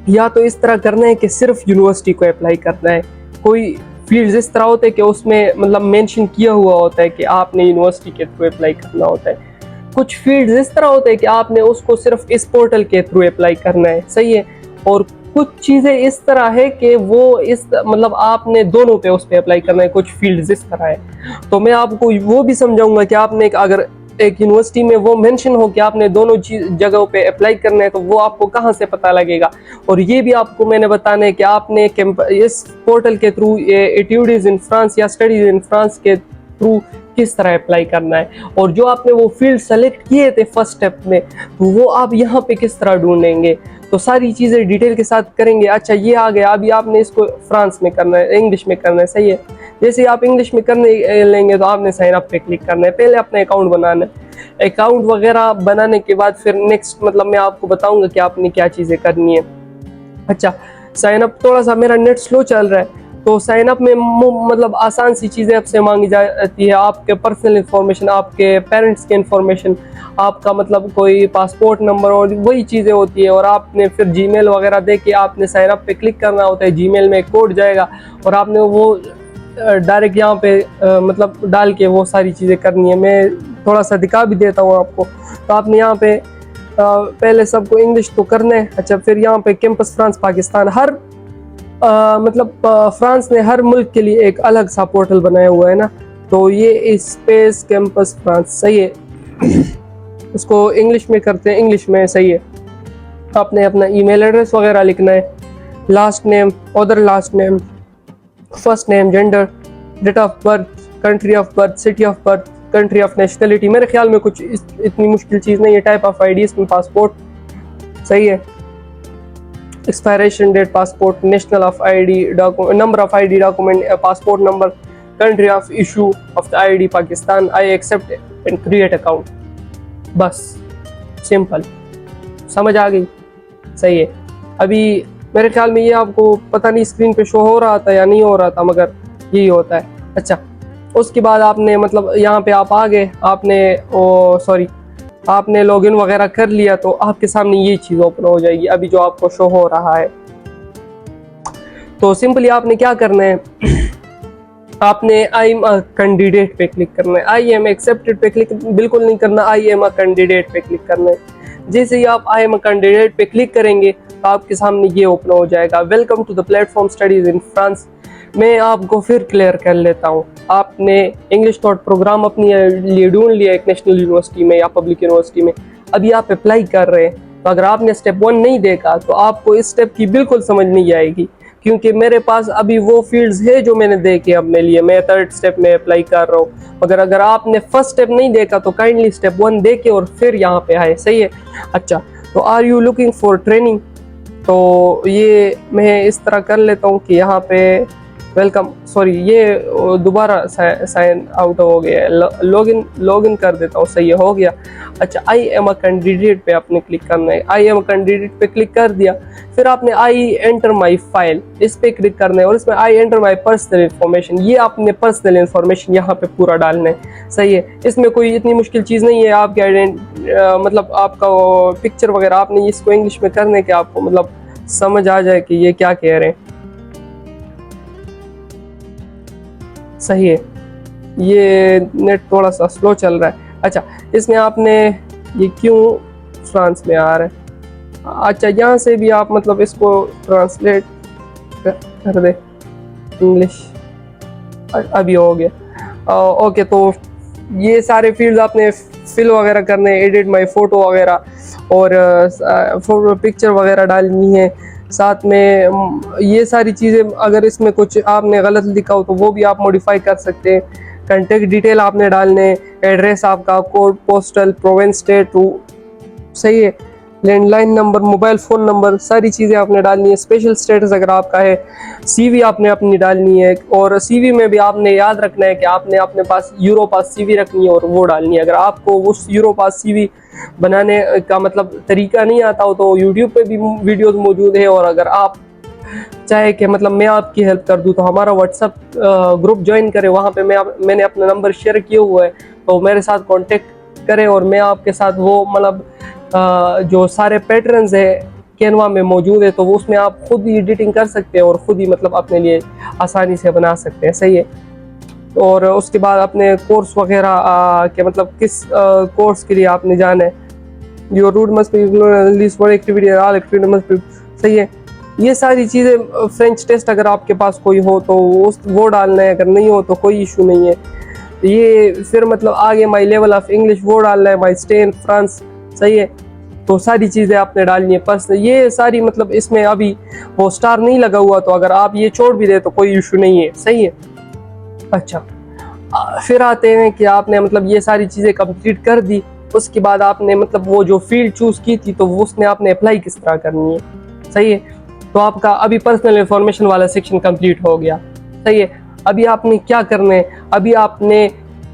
या तो इस तरह करना है कि सिर्फ यूनिवर्सिटी को अप्लाई करना है। कोई फील्ड्स इस तरह होते हैं कि उसमें मतलब मेंशन किया हुआ होता है कि आपने यूनिवर्सिटी के थ्रू अप्लाई करना होता है। कुछ फील्ड्स इस तरह होते हैं कि आपने उसको सिर्फ इस पोर्टल के थ्रू अप्लाई करना है। सही है, और कुछ चीज़ें इस तरह है कि वो इस मतलब आपने दोनों पे उस पर अप्लाई करना है। कुछ फील्ड्स इस तरह है तो मैं आपको वो भी समझाऊंगा कि आपने अगर एक यूनिवर्सिटी में वो मेंशन हो कि आपने दोनों जगहों पे अप्लाई करना है तो वो आपको कहाँ से पता लगेगा। और ये भी आपको मैंने बताना है कि आपने इस पोर्टल के थ्रू एट्यूडीज इन फ्रांस या स्टडीज इन फ्रांस के थ्रू किस तरह अप्लाई करना है। और जो आपने वो फील्ड सेलेक्ट किए थे फर्स्ट स्टेप में तो वो आप यहाँ पे किस तरह ढूंढेंगे, तो सारी चीज़ें डिटेल के साथ करेंगे। अच्छा, ये आ गया, अभी आपने इसको फ्रांस में करना है, इंग्लिश में करना है। सही है, जैसे आप इंग्लिश में करने लेंगे तो आपने साइन अप पे क्लिक करना है। पहले अपना अकाउंट बनाना है। अकाउंट वगैरह बनाने के बाद फिर नेक्स्ट मतलब मैं आपको बताऊंगा कि आपने क्या चीज़ें करनी है। अच्छा, साइन अप, थोड़ा सा मेरा नेट स्लो चल रहा है तो साइन अप में मतलब आसान सी चीज़ें आपसे मांगी जाती है। आपके पर्सनल इन्फॉर्मेशन, आपके पेरेंट्स की इन्फॉर्मेशन, आपका मतलब कोई पासपोर्ट नंबर और वही चीज़ें होती है। और आपने फिर जीमेल वगैरह दे के आपने साइन अप पे क्लिक करना होता है। जीमेल में कोड जाएगा और आपने वो डायरेक्ट यहाँ पे मतलब डाल के वो सारी चीज़ें करनी है। मैं थोड़ा सा दिखा भी देता हूँ आपको। तो आपने यहाँ पे पहले सबको इंग्लिश तो करना है। अच्छा, फिर यहाँ पे कैंपस फ्रांस पाकिस्तान, हर मतलब फ्रांस ने हर मुल्क के लिए एक अलग सा पोर्टल बनाया हुआ है ना। तो ये स्पेस कैंपस फ्रांस, सही है। इसको इंग्लिश में करते हैं, इंग्लिश में। सही है, आपने अपना ईमेल एड्रेस वगैरह लिखना है, last name, other last name, first name, gender, date of birth, country of birth, city of birth, country of nationality. मेरे ख्याल में कुछ इतनी मुश्किल चीज़ नहीं है। टाइप ऑफ आईडी, इसमें पासपोर्ट। सही है, expiration date passport, national of ID document, number of ID document passport number, country of issue of the ID Pakistan, I accept and create account. बस सिंपल, समझ आ गई। सही है, अभी मेरे ख्याल में ये आपको पता नहीं स्क्रीन पे शो हो रहा था या नहीं हो रहा था, मगर यही होता है। अच्छा, उसके बाद आपने मतलब यहाँ पे आप आ गए, आपने आपने लॉगिन वगैरह कर लिया तो आपके सामने ये चीज़ ओपन हो जाएगी अभी जो आपको शो हो रहा है। तो सिंपली आपने क्या करना है, आपने आई एम अ कैंडिडेट पे क्लिक करना है। आई एम एक्सेप्टेड पे क्लिक बिल्कुल नहीं करना, आई एम अ कैंडिडेट पे क्लिक करना है। जैसे ही आप आई एम अ कैंडिडेट पे क्लिक करेंगे तो आपके सामने ये ओपन हो जाएगा, welcome to the platform studies in France. मैं आपको फिर क्लियर कर लेता हूँ। आपने इंग्लिश डॉट प्रोग्राम अपने लिए ढूंढ लिया एक नेशनल यूनिवर्सिटी में या पब्लिक यूनिवर्सिटी में, अभी आप अप्लाई कर रहे हैं। तो अगर आपने स्टेप 1 नहीं देखा तो आपको इस स्टेप की बिल्कुल समझ नहीं आएगी, क्योंकि मेरे पास अभी वो फील्ड्स है जो मैंने देखे अपने लिए। मैं 3rd स्टेप में अप्लाई कर रहा हूँ, मगर अगर आपने फर्स्ट स्टेप नहीं देखा तो काइंडली स्टेप 1 देखे और फिर यहाँ पे आए। सही है। अच्छा, तो are you looking for training, तो ये मैं इस तरह कर लेता हूँ कि यहाँ पे वेलकम, ये दोबारा साइन आउट हो गया है, लॉगिन कर देता हूँ। सही हो गया। अच्छा, आई एम अ कैंडिडेट पे आपने क्लिक करना है। आई एम अ कैंडिडेट पे क्लिक कर दिया, फिर आपने आई एंटर माई फाइल इस पे क्लिक करना है और इसमें I enter my personal information, ये आपने पर्सनल इन्फॉर्मेशन यहाँ पे पूरा डालना है। सही है, इसमें कोई इतनी मुश्किल चीज़ नहीं है। आपके मतलब आपका पिक्चर वगैरह आपने इसको इंग्लिश में करने के आपको मतलब समझ आ जाए कि ये क्या कह रहे हैं। सही है, ये नेट थोड़ा सा स्लो चल रहा है। अच्छा, इसमें आपने ये क्यों फ्रांस में आ रहा है, अच्छा यहाँ से भी आप मतलब इसको ट्रांसलेट कर दे इंग्लिश, अभी हो गया। ओके, तो ये सारे फील्ड्स आपने फिल वगैरह करने, एडिट माई फोटो वगैरह और फोटो पिक्चर वगैरह डालनी है। साथ में ये सारी चीज़ें अगर इसमें कुछ आपने गलत लिखा हो तो वो भी आप मॉडिफाई कर सकते हैं। कॉन्टेक्ट डिटेल आपने डालने, एड्रेस आपका, कोड पोस्टल, प्रोविंस, स्टेट, सही है, landline number, mobile phone number, सारी चीज़ें आपने डालनी है। स्पेशल स्टेटस अगर आपका है, सीवी आपने अपनी डालनी है, और सीवी में भी आपने याद रखना है कि आपने अपने पास यूरोपास सीवी रखनी है और वो डालनी है। अगर आपको उस यूरोपास सीवी बनाने का मतलब तरीका नहीं आता हो तो यूट्यूब पे भी वीडियोस मौजूद है, और अगर आप चाहे कि मतलब मैं आपकी हेल्प कर दूं तो हमारा व्हाट्सएप ग्रुप ज्वाइन करें, वहाँ पे मैंने अपना नंबर शेयर किया हुआ है, तो मेरे साथ कांटेक्ट करें और मैं आपके साथ वो मतलब जो सारे पैटर्न्स है कैनवा में मौजूद है, तो वो उसमें आप खुद ही एडिटिंग कर सकते हैं और खुद ही मतलब अपने लिए आसानी से बना सकते हैं। सही है, और उसके बाद अपने कोर्स वगैरह के मतलब किस कोर्स के लिए आपने जाना है, your route must be at least for activity, all activity must be, सही है। ये सारी चीज़ें, फ्रेंच टेस्ट अगर आपके पास कोई हो तो वो डालना है, अगर नहीं हो तो कोई इशू नहीं है। ये फिर मतलब आगे माई लेवल ऑफ इंग्लिश वो डालना है, माई स्टे इन फ्रांस, सही है। तो सारी चीज़ें आपने डालनी है, पर्सनल, ये सारी मतलब इसमें अभी वो स्टार नहीं लगा हुआ, तो अगर आप ये छोड़ भी दे तो कोई इशू नहीं है, सही है। अच्छा, फिर आते हैं कि आपने मतलब ये सारी चीज़ें कंप्लीट कर दी, उसके बाद आपने मतलब वो जो फील्ड चूज़ की थी तो वो उसमें आपने अप्लाई किस तरह करनी है, सही है। तो आपका अभी पर्सनल इंफॉर्मेशन वाला सेक्शन कंप्लीट हो गया, सही है। अभी आपने क्या करना है, अभी आपने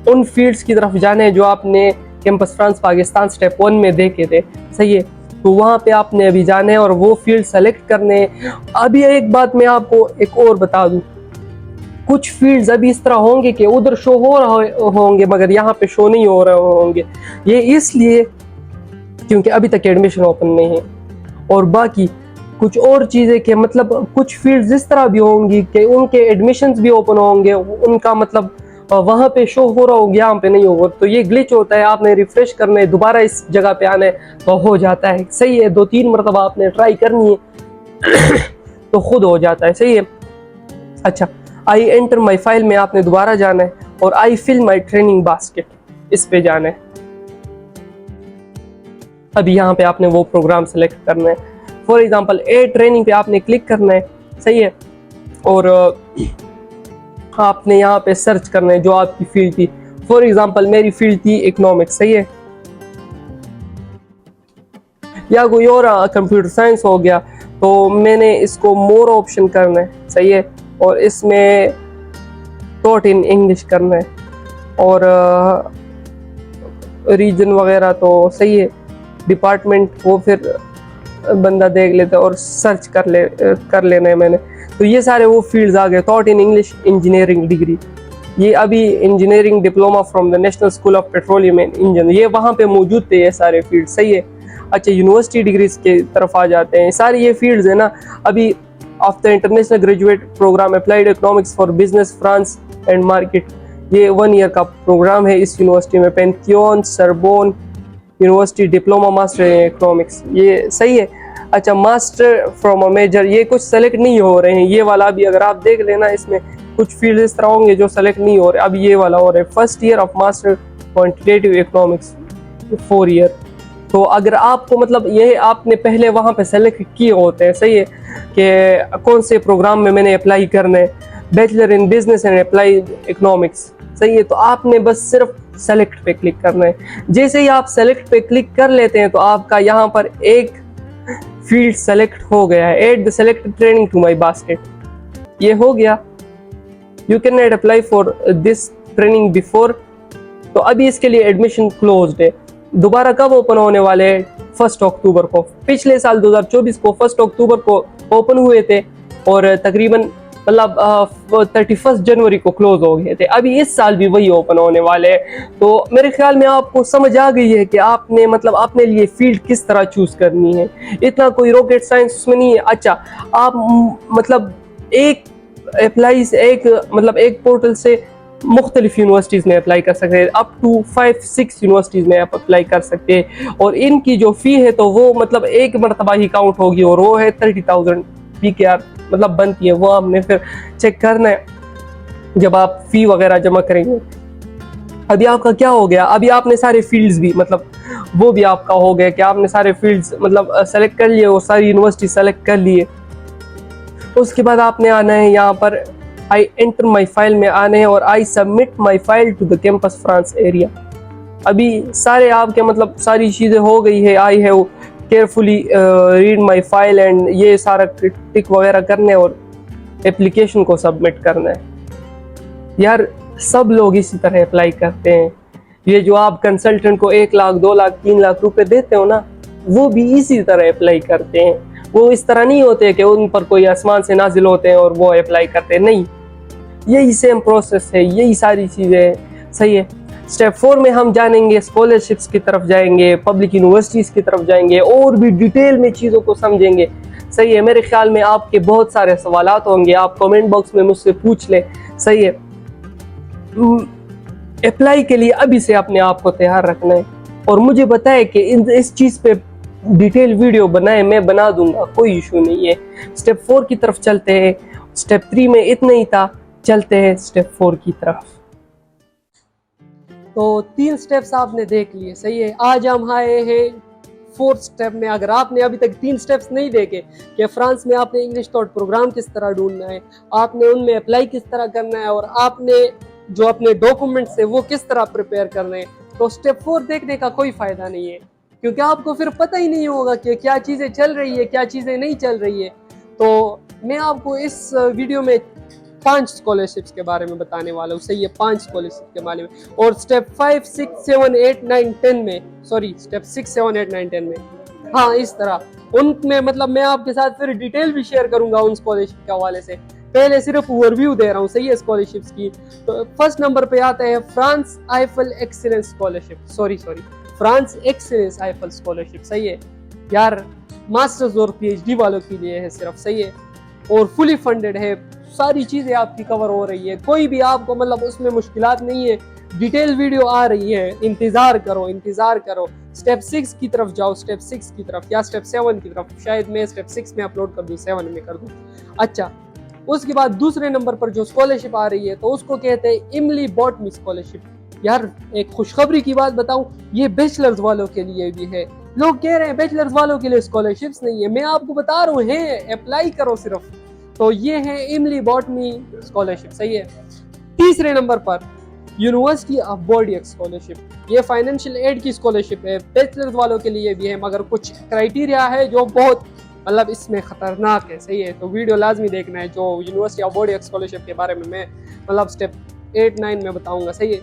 उन फील्ड्स की तरफ जाना है जो आपने कैंपस फ्रांस पाकिस्तान स्टेप 1 में देखे थे, सही है। तो वहाँ पे आपने अभी जाना है और वो फील्ड सेलेक्ट करने हैं। अभी एक बात मैं आपको एक और बता दूँ, कुछ फील्ड्स अभी इस तरह होंगे कि उधर शो हो रहे होंगे मगर यहाँ पे शो नहीं हो रहे होंगे, ये इसलिए क्योंकि अभी तक एडमिशन ओपन नहीं है। और बाकी कुछ और चीज़ें कि मतलब कुछ फील्ड्स इस तरह भी होंगी कि उनके एडमिशन्स भी ओपन होंगे, उनका मतलब वहाँ पे शो हो रहा होगा, यहाँ पे नहीं होगा, तो ये ग्लिच होता है। आपने रिफ्रेश करना है, दोबारा इस जगह पे आना है तो हो जाता है, सही है। 2-3 मरतबा आपने ट्राई करनी है तो खुद हो जाता है, सही है। अच्छा, आई एंटर माई फाइल में आपने दोबारा जाना है और I fill my training basket, इस पे जाना है। अभी यहाँ पे आपने वो प्रोग्राम सेलेक्ट करना है, फॉर एग्जाम्पल ए ट्रेनिंग पे आपने क्लिक करना है, सही है। और आपने यहाँ पे सर्च करना है जो आपकी फील्ड थी, फॉर एग्जाम्पल मेरी फील्ड थी इकोनॉमिक्स, सही है, या कोई और कंप्यूटर साइंस हो गया, तो मैंने इसको मोर ऑप्शन करना है, सही है। और इसमें टॉट इन इंग्लिश करना है और रीजन वगैरह तो सही है, डिपार्टमेंट वो फिर बंदा देख लेता है और सर्च कर लेना है मैंने। तो ये सारे वो फील्ड्स आ गए। Thought in English engineering degree, ये अभी engineering diploma from the national school of petroleum and engine, ये वहाँ पे मौजूद थे ये सारे फील्ड, सही है। अच्छा, यूनिवर्सिटी डिग्रीज के तरफ आ जाते हैं। सारी ये फील्ड्स है ना, अभी of the international graduate programme applied economics for business France and market, ये 1 ईयर का प्रोग्राम है इस यूनिवर्सिटी में। Pantheon Sorbonne university diploma master in economics, ये सही है। अच्छा, मास्टर फ्रॉम अ मेजर, ये कुछ सेलेक्ट नहीं हो रहे हैं, ये वाला भी अगर आप देख लेना, इसमें कुछ फील्ड इस तरह होंगे जो सेलेक्ट नहीं हो रहे। अब ये वाला हो रहा है first year of master quantitative economics 4 year. तो अगर आपको मतलब ये आपने पहले वहाँ पे सेलेक्ट किए होते हैं, सही है, कि कौन से प्रोग्राम में मैंने अप्लाई करना है, bachelor in business and applied economics, सही है। तो आपने बस सिर्फ सेलेक्ट पे क्लिक करना है। जैसे ही आप सेलेक्ट पे क्लिक कर लेते हैं तो आपका यहाँ पर एक फील्ड सेलेक्ट हो गया है, add the select training to my basket, ये हो गया। You can not apply for this training before, तो अभी इसके लिए एडमिशन क्लोज्ड है। दोबारा कब ओपन होने वाले हैं? 1 अक्टूबर को। पिछले साल 2024 को 1 अक्टूबर को ओपन हुए थे और तकरीबन मतलब 31 जनवरी को क्लोज हो गए थे, अभी इस साल भी वही ओपन होने वाले हैं। तो मेरे ख्याल में आपको समझ आ गई है कि आपने मतलब अपने लिए फील्ड किस तरह चूज करनी है। इतना कोई रॉकेट साइंस उसमें नहीं है। अच्छा, आप मतलब एक अप्लाई से एक पोर्टल से मुख्तलिफ यूनिवर्सिटीज़ में अप्लाई कर सकते हैं, अप टू 5-6 यूनिवर्सिटीज़ में आप अप्लाई कर सकते हैं। और इनकी जो फ़ी है तो वो मतलब एक मरतबा ही काउंट होगी, और वो है 30,000 PKR मतलब बनती है। वो हमने फिर चेक करना है जब आप फ़ी वगैरह जमा करेंगे। अभी आपका क्या हो गया, अभी आपने सारे फील्ड्स भी मतलब वो भी आपका हो गया कि आपने सारे फील्ड्स मतलब सेलेक्ट कर लिए और सारी यूनिवर्सिटी सेलेक्ट कर लिए। उसके बाद आपने आना है यहाँ पर आई एंटर माई फाइल में आने हैं और I submit my file to the campus France area. अभी सारे आपके मतलब सारी चीज़ें हो गई है। I have carefully read my file and ये सारा टिक वगैरह करने और एप्लीकेशन को सबमिट करना है। यार सब लोग इसी तरह अप्लाई करते हैं। ये जो आप कंसल्टेंट को 1 लाख 2 लाख 3 लाख रुपए देते हो ना, वो भी इसी तरह अप्लाई करते हैं। वो इस तरह नहीं होते कि उन पर कोई आसमान से नाजिल होते हैं और वो अप्लाई करते हैं, नहीं, यही सेम प्रोसेस है, यही सारी चीज़ें सही है। स्टेप 4 में हम जानेंगे, स्कॉलरशिप्स की तरफ जाएंगे, पब्लिक यूनिवर्सिटीज़ की तरफ जाएंगे और भी डिटेल में चीज़ों को समझेंगे। सही है, मेरे ख्याल में आपके बहुत सारे सवालात होंगे, आप कमेंट बॉक्स में मुझसे पूछ लें। सही है, अप्लाई के लिए अभी से अपने आप को तैयार रखना है और मुझे बताए कि इस चीज़ पे डिटेल वीडियो बनाए, मैं बना दूंगा, कोई इशू नहीं है। स्टेप 4 की तरफ चलते हैं। स्टेप 3 में इतना ही था, चलते हैं स्टेप 4 की तरफ। तो 3 स्टेप्स आपने देख लिए, सही है। आज हम आए हैं 4th स्टेप में। अगर आपने अभी तक 3 स्टेप्स नहीं देखे कि फ्रांस में आपने इंग्लिश टॉट प्रोग्राम किस तरह ढूंढना है, आपने उनमें अप्लाई किस तरह करना है और आपने जो अपने डॉक्यूमेंट्स है वो किस तरह प्रिपेयर करने हैं, तो स्टेप 4 देखने का कोई फायदा नहीं है, क्योंकि आपको फिर पता ही नहीं होगा कि क्या चीज़ें चल रही है, क्या चीज़ें नहीं चल रही है। तो मैं आपको इस वीडियो में 5 स्कॉलरशिप्स के बारे में बताने वाला हूँ, सही है, 5 स्कॉलरशिप के बारे में। और स्टेप 5, 6, 7, 8, 9, 10 में, सॉरी स्टेप 6, 7, 8, 9, 10 में, हाँ इस तरह उनमें मतलब मैं आपके साथ फिर डिटेल भी शेयर करूंगा उन स्कॉलरशिप के हवाले से। पहले सिर्फ ओवरव्यू दे रहा हूँ, सही है, स्कॉलरशिप्स की। तो फर्स्ट नंबर पे आता है France Eiffel excellence scholarship, sorry France excellence Eiffel scholarship, सही है यार, मास्टर्स और PhD वालों के लिए है सिर्फ, सही है, और फुली फंडेड है, सारी चीज़ें आपकी कवर हो रही है, कोई भी आपको मतलब उसमें मुश्किलात नहीं है। डिटेल वीडियो आ रही है, इंतज़ार करो। स्टेप 6 की तरफ जाओ, स्टेप 6 की तरफ या स्टेप 7 की तरफ, शायद मैं स्टेप 6 में अपलोड कर दूँ, 7 में कर दूँ। अच्छा, उसके बाद दूसरे नंबर पर जो स्कॉलरशिप आ रही है तो उसको कहते हैं इमली बॉटमी स्कॉलरशिप। यार एक खुशखबरी की बात बताऊं, ये बैचलर्स वालों के लिए भी है। लोग कह रहे हैं बैचलर्स वालों के लिए स्कॉलरशिप्स नहीं है, मैं आपको बता रहा हूँ है, अप्लाई करो सिर्फ। तो ये है इमली बॉटमी स्कॉलरशिप, सही है। तीसरे नंबर पर यूनिवर्सिटी ऑफ बोर्डियक स्कॉलरशिप, ये फाइनेंशियल एड की स्कॉलरशिप है, बैचलर्स वालों के लिए भी है, मगर कुछ क्राइटेरिया है जो बहुत मतलब इसमें खतरनाक है, सही है। तो वीडियो लाजमी देखना है, जो यूनिवर्सिटी ऑफ बोर्डियक स्कॉलरशिप के बारे में मैं मतलब स्टेप 8, 9 में बताऊंगा, सही है।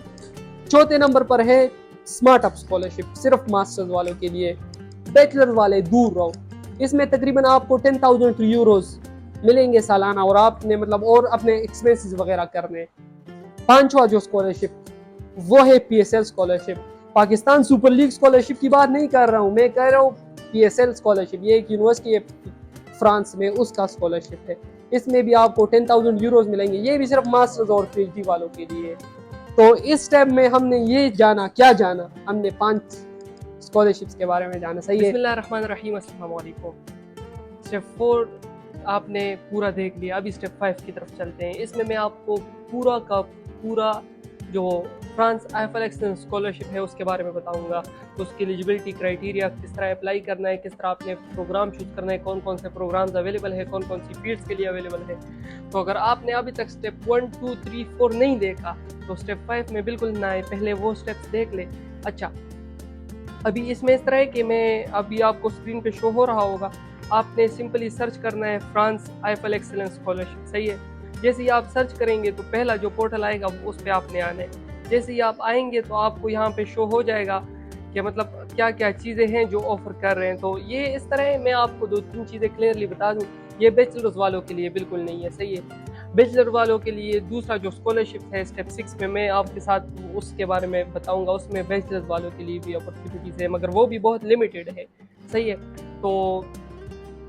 चौथे नंबर पर है स्मार्ट अप स्कॉलरशिप, सिर्फ मास्टर्स वालों के लिए, बैचलर्स वाले दूर रहो। इसमें तकरीबन आपको 10,000 यूरोज मिलेंगे सालाना और आपने मतलब और अपने एक्सपेंसेस वगैरह करने। पांचवा जो स्कॉलरशिप वो है PSL scholarship, Pakistan super league scholarship की बात नहीं कर रहा हूँ, मैं कह रहा हूँ PSL स्कॉलरशिप, ये एक यूनिवर्सिटी है फ्रांस में, उसका स्कॉलरशिप है। इसमें भी आपको 10,000 यूरोज मिलेंगे, ये भी सिर्फ मास्टर्स और PhD वालों के लिए। तो इस स्टेप में हमने ये जाना, क्या जाना, हमने 5 स्कॉलरशिप्स के बारे में जाना, सही है। बिस्मिल्लाहिर्रहमानिर्रहीम, अस्सलाम वालेकुम। स्टेप 4 आपने पूरा देख लिया, अभी स्टेप 5 की तरफ चलते हैं। इसमें मैं आपको पूरा का पूरा जो फ्रांस आईफल एक्सीलेंस स्कॉलरशिप है उसके बारे में बताऊंगा, तो उसकी एलिजिबिलिटी क्राइटेरिया, किस तरह अप्लाई करना है, किस तरह आपने प्रोग्राम चूज करना है, कौन कौन से प्रोग्राम्स अवेलेबल है, कौन कौन सी फील्ड्स के लिए अवेलेबल है। तो अगर आपने अभी तक स्टेप 1, 2, 3, 4 नहीं देखा तो स्टेप 5 में बिल्कुल ना आए, पहले वो स्टेप्स देख ले। अच्छा, अभी इसमें इस तरह है कि मैं अभी आपको स्क्रीन पे शो हो रहा होगा, आपने सिंपली सर्च करना है फ्रांस आईफल एक्सीलेंस स्कॉलरशिप, सही है। जैसे ही आप सर्च करेंगे तो पहला जो पोर्टल आएगा उस पर आपने आना है। जैसे ही आप आएंगे तो आपको यहाँ पे शो हो जाएगा कि मतलब क्या क्या चीज़ें हैं जो ऑफर कर रहे हैं। तो ये इस तरह है, मैं आपको 2-3 चीज़ें क्लियरली बता दूँ, ये बैचलर्स वालों के लिए बिल्कुल नहीं है, सही है। बैचलर वालों के लिए दूसरा जो स्कॉलरशिप है स्टेप 6 में, मैं आपके साथ उसके बारे में बताऊंगा। उसमें बैचलर वालों के लिए भी अपॉर्चुनिटीज़ है, मगर वो भी बहुत लिमिटेड है। सही है। तो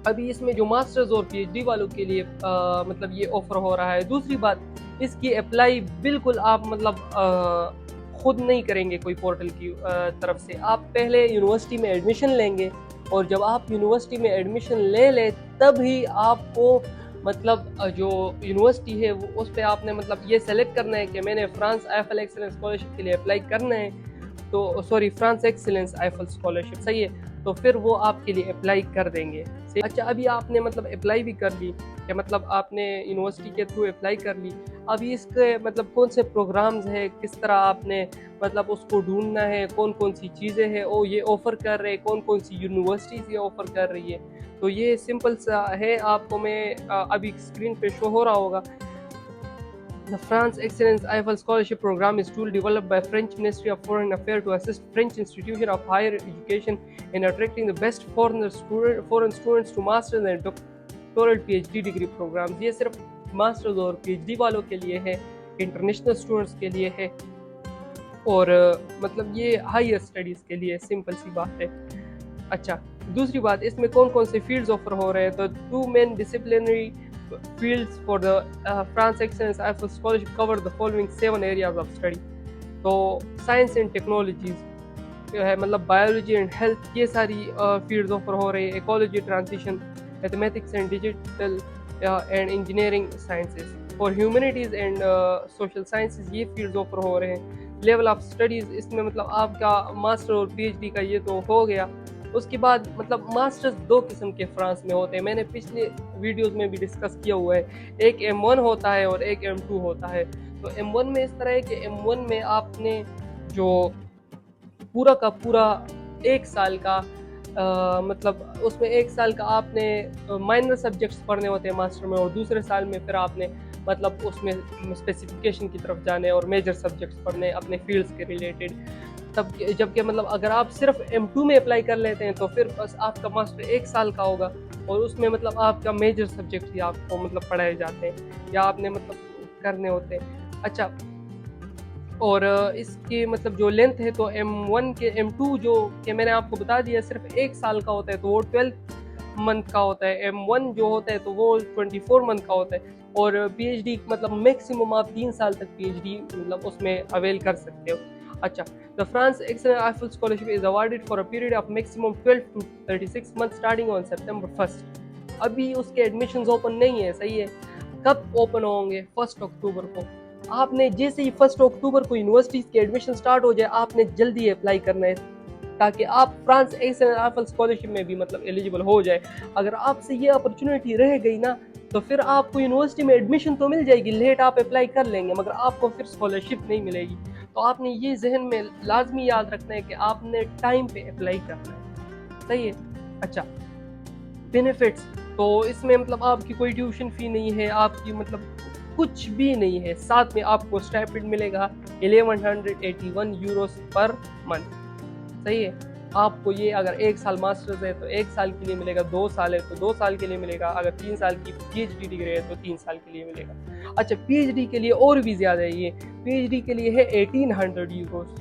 अभी इसमें जो मास्टर्स और पीएचडी वालों के लिए मतलब ये ऑफर हो रहा है। दूसरी बात, इसकी अप्लाई बिल्कुल आप मतलब खुद नहीं करेंगे कोई पोर्टल की तरफ से। आप पहले यूनिवर्सिटी में एडमिशन लेंगे, और जब आप यूनिवर्सिटी में एडमिशन ले लें तब ही आपको मतलब जो यूनिवर्सिटी है वो उस पर आपने मतलब ये सेलेक्ट करना है कि मैंने फ्रांस आईएफएल एक्सीलेंस स्कॉलरशिप के लिए अप्लाई करना है। तो sorry, France excellence IFL scholarship, सही है। तो फिर वो आपके लिए अप्लाई कर देंगे। अच्छा, अभी आपने मतलब अप्लाई भी कर ली, या मतलब आपने यूनिवर्सिटी के थ्रू अप्लाई कर ली। अभी इसके मतलब कौन से प्रोग्राम्स हैं, किस तरह आपने मतलब उसको ढूंढना है, कौन कौन सी चीज़ें हैं वो ये ऑफ़र कर रहे हैं, कौन कौन सी यूनिवर्सिटीज़ ये ऑफ़र कर रही है, तो ये सिंपल सा है। आपको मैं अभी स्क्रीन पे शो हो रहा होगा। The France Excellence IFL Scholarship Program is a tool developed by French Ministry of Foreign Affairs to assist French institutions of higher education in attracting the best foreign students to masters and doctoral PhD degree programs। ये सिर्फ masters और PhD वालों के लिए है, international students के लिए है, और मतलब ये हायर स्टडीज़ के लिए, सिंपल सी बात है। अच्छा, दूसरी बात, इसमें कौन कौन से फील्ड्स ऑफर हो रहे हैं। तो 2 main disciplinary fields for the France Excellence IFL Scholarship cover the following 7 areas of study। तो साइंस एंड टेक्नोलॉजीज है, मतलब बायोलॉजी एंड हेल्थ, ये सारी फील्ड्स ऑफर हो रही है। Ecology, transition, mathematics and digital and engineering sciences. For humanities and social sciences ये fields offer हो रहे हैं। लेवल ऑफ स्टडीज़, इसमें मतलब आपका मास्टर और पीएचडी का ये तो हो गया। उसके बाद मतलब मास्टर्स 2 किस्म के फ्रांस में होते हैं, मैंने पिछले वीडियोस में भी डिस्कस किया हुआ है। एक M1 होता है और एक M2 होता है। तो M1 में इस तरह है कि M1 में आपने जो पूरा का पूरा 1 साल का मतलब उसमें 1 साल का आपने माइनर सब्जेक्ट्स पढ़ने होते हैं मास्टर में, और दूसरे साल में फिर आपने मतलब उसमें स्पेसिफिकेशन की तरफ जाने और मेजर सब्जेक्ट्स पढ़ने अपने फील्ड्स के रिलेटेड। तब जबकि मतलब अगर आप सिर्फ M2 में अप्लाई कर लेते हैं तो फिर बस आपका मास्टर 1 साल का होगा, और उसमें मतलब आपका मेजर सब्जेक्ट ही आपको मतलब पढ़ाए जाते हैं या आपने मतलब करने होते हैं। अच्छा, और इसकी मतलब जो लेंथ है तो M1 के M2 जो कि मैंने आपको बता दिया सिर्फ 1 साल का होता है, तो वो 12 मंथ का होता है। M1 जो होता है तो वो 24 मंथ का होता है। और PhD मतलब मैक्सिमम आप 3 साल तक PhD मतलब उसमें अवेल कर सकते हो। अच्छा, the France excellence IFL scholarship is awarded for a period of maximum 12 to 36 month starting on September 1। अभी उसके एडमिशंस ओपन नहीं है, सही है। कब ओपन होंगे? 1 अक्टूबर को। आपने जैसे ही 1 अक्टूबर को यूनिवर्सिटीज के एडमिशन स्टार्ट हो जाए, आपने जल्दी अप्लाई करना है ताकि आप फ्रांस एक्सेलेंस आईएफएल स्कॉलरशिप में भी मतलब एलिजिबल हो जाए। अगर आपसे ये अपॉर्चुनिटी रह गई ना, तो फिर आपको यूनिवर्सिटी में एडमिशन तो मिल जाएगी, लेट आप अप्लाई कर लेंगे, मगर आपको फिर स्कॉलरशिप नहीं मिलेगी। तो आपने ये जहन में लाजमी याद रखना है कि आपने टाइम पे अप्लाई करना है, सही है। अच्छा, बेनिफिट्स, तो इसमें मतलब आपकी कोई ट्यूशन फी नहीं है, आपकी मतलब कुछ भी नहीं है। साथ में आपको स्टाइपेंड मिलेगा 1181 यूरोस पर मंथ, सही है। आपको ये अगर 1 साल मास्टर्स है तो 1 साल के लिए मिलेगा, 2 साल है तो 2 साल के लिए मिलेगा, अगर 3 साल की PhD डिग्री है तो 3 साल के लिए मिलेगा। अच्छा, PhD के लिए और भी ज़्यादा है, ये PhD के लिए है 1800 यूरोस,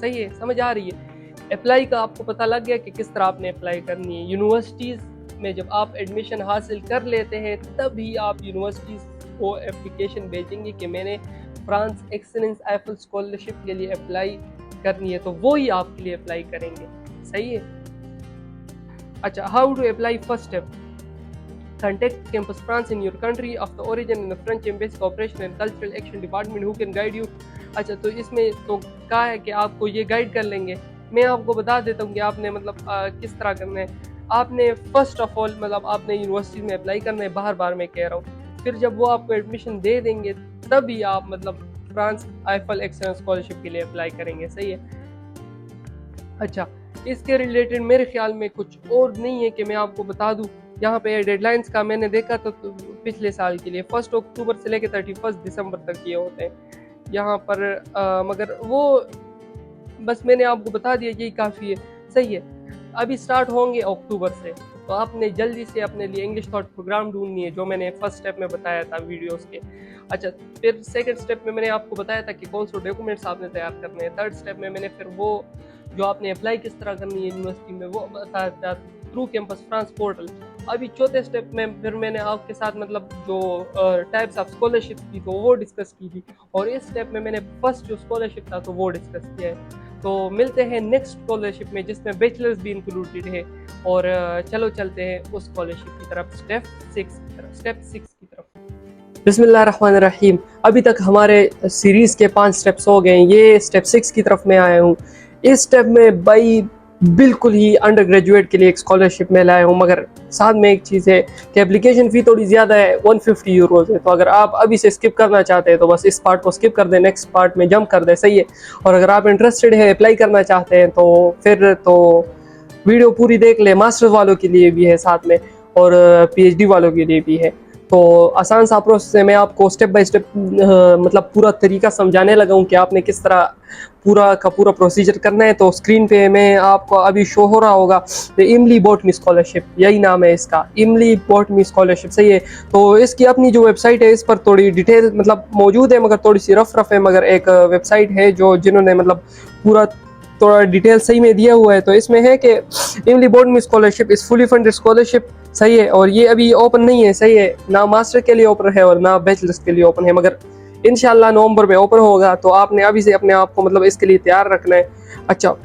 सही है, समझ आ रही है। अप्लाई का आपको पता लग गया कि किस तरह आपने अप्लाई करनी है। यूनिवर्सिटीज़ में जब आप एडमिशन हासिल कर लेते हैं तभी आप यूनिवर्सिटीज़ को एप्लीकेशन भेजेंगे कि मैंने फ्रांस एक्सेलेंस आईएफएल स्कॉलरशिप के लिए अप्लाई करनी है, तो वो ही आपके लिए अप्लाई करेंगे, सही है। अच्छा, how to apply? First step, contact Campus France in your country of the origin in the French Embassy Cooperation and Cultural Action Department who can guide you। अच्छा, तो इसमें तो कहा है कि आपको ये गाइड कर लेंगे। मैं आपको बता देता हूँ कि आपने मतलब किस तरह करना है। आपने फर्स्ट ऑफ ऑल मतलब आपने यूनिवर्सिटी में अप्लाई करना है, बार बार मैं कह रहा हूँ। फिर जब वो आपको एडमिशन दे देंगे तभी आप मतलब फ्रांस आईएफएल एक्सेलेंस स्कॉलरशिप के लिए अप्लाई करेंगे, सही है। अच्छा, इसके रिलेटेड मेरे ख्याल में कुछ और नहीं है कि मैं आपको बता दूं। यहाँ पे डेडलाइंस का मैंने देखा तो पिछले साल के लिए 1 अक्टूबर से लेकर 31 दिसंबर तक ये होते हैं यहाँ पर, मगर वो बस मैंने आपको बता दिया, यही काफ़ी है, सही है। अभी स्टार्ट होंगे अक्टूबर से, तो आपने जल्दी से अपने लिए इंग्लिश थॉट प्रोग्राम ढूंढनी है, जो मैंने फर्स्ट स्टेप में बताया था वीडियोस के। अच्छा, फिर सेकंड स्टेप में मैंने आपको बताया था कि कौन से डॉक्यूमेंट्स आपने तैयार करने हैं। थर्ड स्टेप में मैंने फिर वो जो आपने अप्लाई किस तरह करनी है यूनिवर्सिटी में वो बताया था थ्रू कैंपस फ्रांस पोर्टल। अभी चौथे स्टेप में फिर मैंने आपके साथ मतलब जो टाइप्स ऑफ स्कॉलरशिप की तो वो डिस्कस की थी, और इस स्टेप में मैंने फर्स्ट जो स्कॉलरशिप था तो वो डिस्कस किया है। तो मिलते हैं नेक्स्ट स्कॉलरशिप में जिसमें बैचलर्स भी इंक्लूडेड है, और चलो चलते हैं उस स्कॉलरशिप की तरफ, स्टेप 6 की तरफ। बिस्मिल्लाहिर्रहमानिर्रहीम। अभी तक हमारे सीरीज़ के 5 स्टेप्स हो गए, ये स्टेप 6 की तरफ मैं आया हूँ। इस स्टेप में भाई बिल्कुल ही अंडर ग्रेजुएट के लिए एक स्कॉलरशिप में लाया हूँ, मगर साथ में एक चीज़ है कि एप्लीकेशन फ़ी थोड़ी ज़्यादा है, 150 यूरोज़ है। तो अगर आप अभी से स्किप करना चाहते हैं तो बस इस पार्ट को स्किप कर दें, नेक्स्ट पार्ट में जंप कर दें, सही है। और अगर आप इंटरेस्टेड है, अप्लाई करना चाहते हैं तो फिर तो वीडियो पूरी देख लें। मास्टर्स वालों के लिए भी है साथ में, और PhD वालों के लिए भी है। तो आसान सा प्रोसेस है, मैं आपको स्टेप बाय स्टेप मतलब पूरा तरीका समझाने लगा हूँ कि आपने किस तरह पूरा का पूरा प्रोसीजर करना है। तो स्क्रीन पे मैं आपको अभी शो हो रहा होगा इमली बॉटनी स्कॉलरशिप, यही नाम है इसका, इमली बॉटनी स्कॉलरशिप, सही है। तो इसकी अपनी जो वेबसाइट है इस पर थोड़ी डिटेल मतलब मौजूद है, मगर थोड़ी सी रफ है, मगर एक वेबसाइट है जो जिन्होंने मतलब पूरा थोड़ा डिटेल सही में दिया हुआ है। तो इसमें है कि इमली बॉटनी स्कॉलरशिप इस फुली फंडेड स्कॉलरशिप, सही है। और ये अभी ओपन नहीं है, सही है, ना मास्टर के लिए ओपन है और ना बैचलर्स के लिए ओपन है, मगर इंशाल्लाह नवंबर में ओपन होगा। तो आपने अभी से अपने आप को मतलब इसके लिए तैयार रखना है। अच्छा,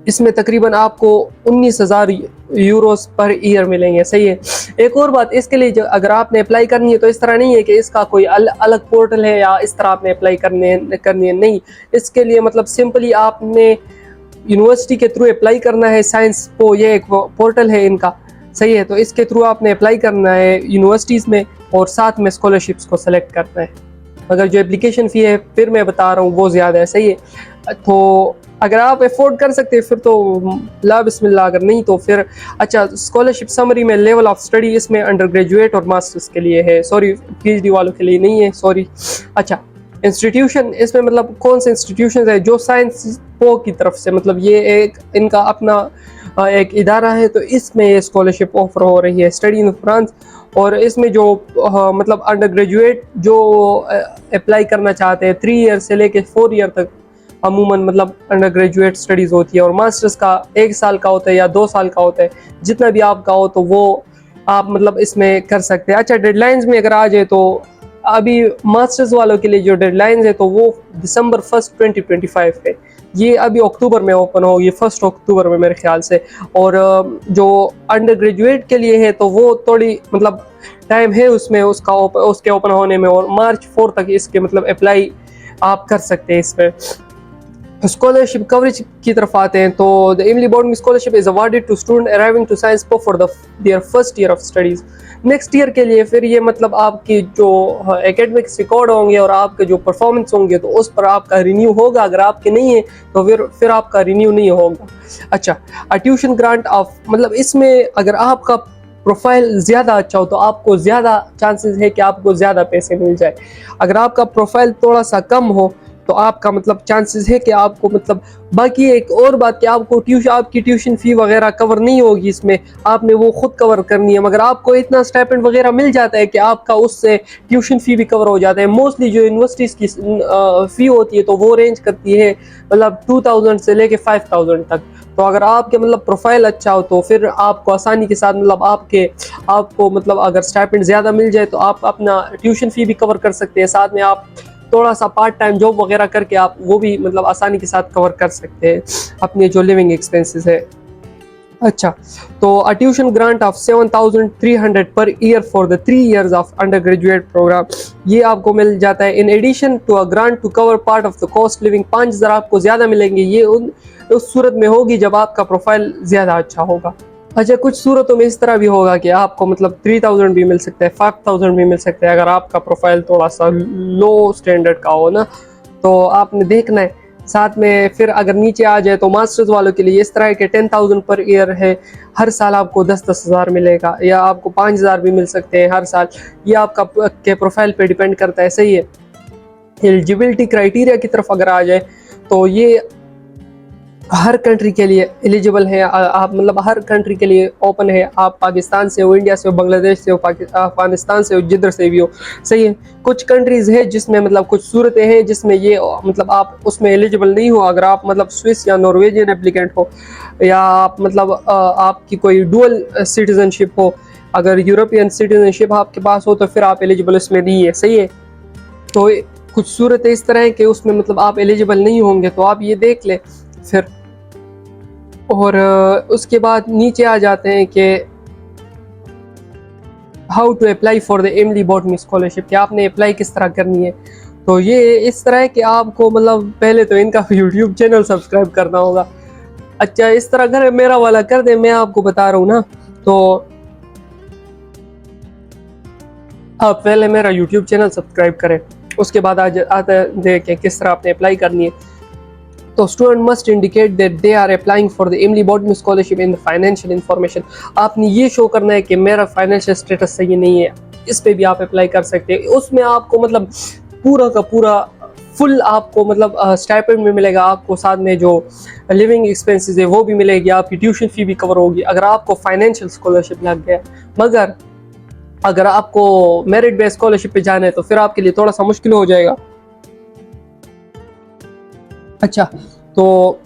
इसमें तकरीबन आपको 19,000 यूरोस पर ईयर मिलेंगे, सही है। एक और बात, इसके लिए अगर आपने अप्लाई करनी है तो इस तरह नहीं है कि इसका कोई अलग पोर्टल है या इस तरह आपने अप्लाई करनी है, नहीं। इसके लिए मतलब सिंपली आपने यूनिवर्सिटी के थ्रू अप्लाई करना है। साइंस को ये एक पोर्टल है इनका, सही है। तो इसके थ्रू आपने अप्लाई करना है यूनिवर्सिटीज़ में, और साथ में स्कॉलरशिप्स को सेलेक्ट करना है। मगर जो एप्लीकेशन फ़ी है फिर मैं बता रहा हूँ वो ज़्यादा है, सही है। तो अगर आप अफोर्ड कर सकते हैं फिर तो ला बिस्मिल्लाह, अगर नहीं तो फिर अच्छा। स्कॉलरशिप समरी में लेवल ऑफ स्टडी इसमें अंडर ग्रेजुएट और मास्टर्स के लिए है, सॉरी PhD वालों के लिए नहीं है, सॉरी। अच्छा, इंस्टीट्यूशन इसमें मतलब कौन से इंस्टीट्यूशन है जो साइंस पो की तरफ से, मतलब ये एक इनका अपना एक इदारा है, तो इसमें ये स्कॉलरशिप ऑफर हो रही है, स्टडी इन फ्रांस। और इसमें जो मतलब अंडर ग्रेजुएट जो अप्लाई करना चाहते हैं 3 ईयर से लेके 4 ईयर तक अमूमन मतलब अंडर ग्रेजुएट स्टडीज़ होती है, और मास्टर्स का 1 साल का होता है या 2 साल का होता है, जितना भी आपका हो तो वो आप मतलब इसमें कर सकते हैं। अच्छा, डेडलाइंस में अगर आ जाए तो अभी मास्टर्स वालों के लिए जो डेडलाइंस है तो वो दिसंबर 1 2025 है। ये अभी अक्टूबर में ओपन होगी, 1 अक्टूबर में मेरे ख्याल से। और जो अंडर ग्रेजुएट के लिए है तो वो थोड़ी मतलब टाइम है उसमें उसके ओपन होने में, और मार्च 4 तक इसके मतलब अप्लाई आप कर सकते हैं इसमें। स्कॉलरशिप कवरेज की तरफ आते हैं तो the Emile Boutmy scholarship is awarded to student arriving to Science Po for their first year of studies. Next year के लिए फिर ये मतलब आपकी जो एकेडमिक्स रिकॉर्ड होंगे और आपके जो परफॉर्मेंस होंगे तो उस पर आपका रिन्यू होगा। अगर आपके नहीं है तो फिर आपका रिन्यू नहीं होगा। अच्छा, ट्यूशन ग्रांट ऑफ मतलब इसमें अगर आपका प्रोफाइल ज़्यादा अच्छा हो तो आपको ज़्यादा चांसेस है कि आपको ज़्यादा पैसे मिल जाए। अगर आपका प्रोफाइल थोड़ा सा कम हो तो आपका मतलब चांसेस है कि आपको मतलब बाकी एक और बात कि आपको आपकी ट्यूशन फ़ी वगैरह कवर नहीं होगी इसमें, आपने वो खुद कवर करनी है। मगर आपको इतना स्टाइपेंड वगैरह मिल जाता है कि आपका उससे ट्यूशन फ़ी भी कवर हो जाता है। मोस्टली जो यूनिवर्सिटीज़ की फ़ी होती है तो वो रेंज करती है मतलब 2000 से लेके 5000 तक। तो अगर आपके मतलब प्रोफाइल अच्छा हो तो फिर आपको आसानी के साथ मतलब आपको मतलब अगर स्टाइपेंड ज़्यादा मिल जाए तो आप अपना ट्यूशन फ़ी भी कवर कर सकते हैं। साथ में आप थोड़ा सा पार्ट टाइम जॉब वगैरह करके आप वो भी मतलब आसानी के साथ कवर कर सकते हैं अपने जो लिविंग एक्सपेंसेस है। अच्छा, तो अ tuition grant of 7300 per year for the 3 years of undergraduate programme, ये आपको मिल जाता है। In addition to a grant to cover part of the cost living, 5000 आपको ज़्यादा मिलेंगे। ये उस सूरत में होगी जब आपका प्रोफाइल ज़्यादा अच्छा होगा। अच्छा, कुछ सूरतों में इस तरह भी होगा कि आपको मतलब 3000 भी मिल सकता है, 5000 भी मिल सकता है अगर आपका प्रोफाइल थोड़ा सा लो स्टैंडर्ड का हो ना, तो आपने देखना है। साथ में फिर अगर नीचे आ जाए तो मास्टर्स वालों के लिए इस तरह के 10,000 पर ईयर है, हर साल आपको 10-10 हज़ार मिलेगा, या आपको 5000 भी मिल सकते हैं हर साल। ये आपका के प्रोफाइल पे डिपेंड करता है, सही है। एलिजिबिलिटी क्राइटेरिया की तरफ अगर आ जाए तो ये हर कंट्री के लिए एलिजिबल है, आप मतलब हर कंट्री के लिए ओपन है। आप पाकिस्तान से हो, इंडिया से हो, बांग्लादेश से हो, अफगानिस्तान से हो, जिधर से भी हो, सही है। कुछ कंट्रीज़ है जिसमें मतलब कुछ सूरतें हैं जिसमें ये मतलब आप उसमें एलिजिबल नहीं हो। अगर आप मतलब स्विस या नॉर्वेजियन एप्लीकेंट हो, या आप मतलब आपकी कोई डुअल सिटीजनशिप हो, अगर यूरोपियन सिटीजनशिप आपके पास हो तो फिर आप एलिजिबल उसमें नहीं है, सही है। तो कुछ सूरतें इस तरह है कि उसमें मतलब आप एलिजिबल नहीं होंगे, तो आप ये देख लें फिर। और उसके बाद नीचे आ जाते हैं कि how to apply for the Emile Boutmy scholarship, कि आपने अप्लाई किस तरह करनी है। तो ये इस तरह है कि आपको मतलब पहले तो इनका यूट्यूब चैनल सब्सक्राइब करना होगा। अच्छा, इस तरह कर मेरा वाला कर दे, मैं आपको बता रहा हूँ ना। तो आप पहले मेरा यूट्यूब चैनल सब्सक्राइब करें, उसके बाद आज आते देखें किस तरह आपने अप्लाई करनी है। तो student must indicate that they are applying for the Emile Boutmy scholarship in the financial information. आपने ये शो करना है कि मेरा फाइनेंशियल स्टेटस सही नहीं है, इस पे भी आप अप्लाई कर सकते हैं। उसमें आपको मतलब पूरा का पूरा फुल आपको मतलब स्टाइपेंड में मिलेगा, आपको साथ में जो लिविंग एक्सपेंसेस है वो भी मिलेगी, आपकी ट्यूशन फी भी कवर होगी अगर आपको फाइनेंशियल स्कॉलरशिप लग गया। मगर अगर आपको मेरिट बेस्ड स्कॉलरशिप पे जाना है तो फिर आपके लिए थोड़ा सा मुश्किल हो जाएगा। अच्छा, तो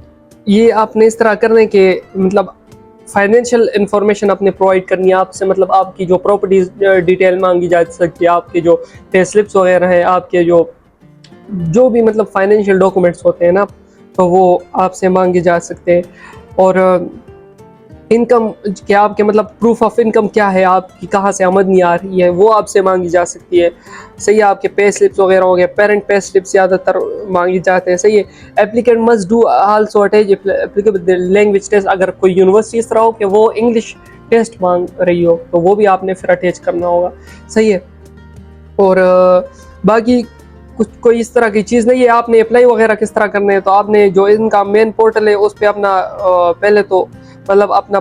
ये आपने इस तरह करने के मतलब फाइनेंशियल इंफॉर्मेशन आपने प्रोवाइड करनी है। आपसे मतलब आपकी जो प्रॉपर्टीज डिटेल मांगी जा सकती है, आपके जो पे स्लिप्स वगैरह है, आपके जो भी मतलब फाइनेंशियल डॉक्यूमेंट्स होते हैं ना, तो वो आपसे मांगे जा सकते हैं। और इनकम क्या आपके मतलब प्रूफ ऑफ इनकम क्या है, आपकी कहाँ से आमदनी आ रही है, वो आपसे मांगी जा सकती है, सही है। आपके पे स्लिप्स वगैरह हो गए, पेरेंट पे स्लिप्स ज़्यादातर मांगी जाते हैं, सही है। Applicant must do also attach applicable language test. अगर कोई यूनिवर्सिटी इस तरह हो कि वो इंग्लिश टेस्ट मांग रही हो तो वो भी आपने फिर अटैच करना होगा, सही है। और बाकी कुछ कोई इस तरह की चीज़ नहीं है। आपने अप्लाई वगैरह किस तरह करने है, तो आपने जो इनका मेन पोर्टल है उस पर अपना पहले तो मतलब अपना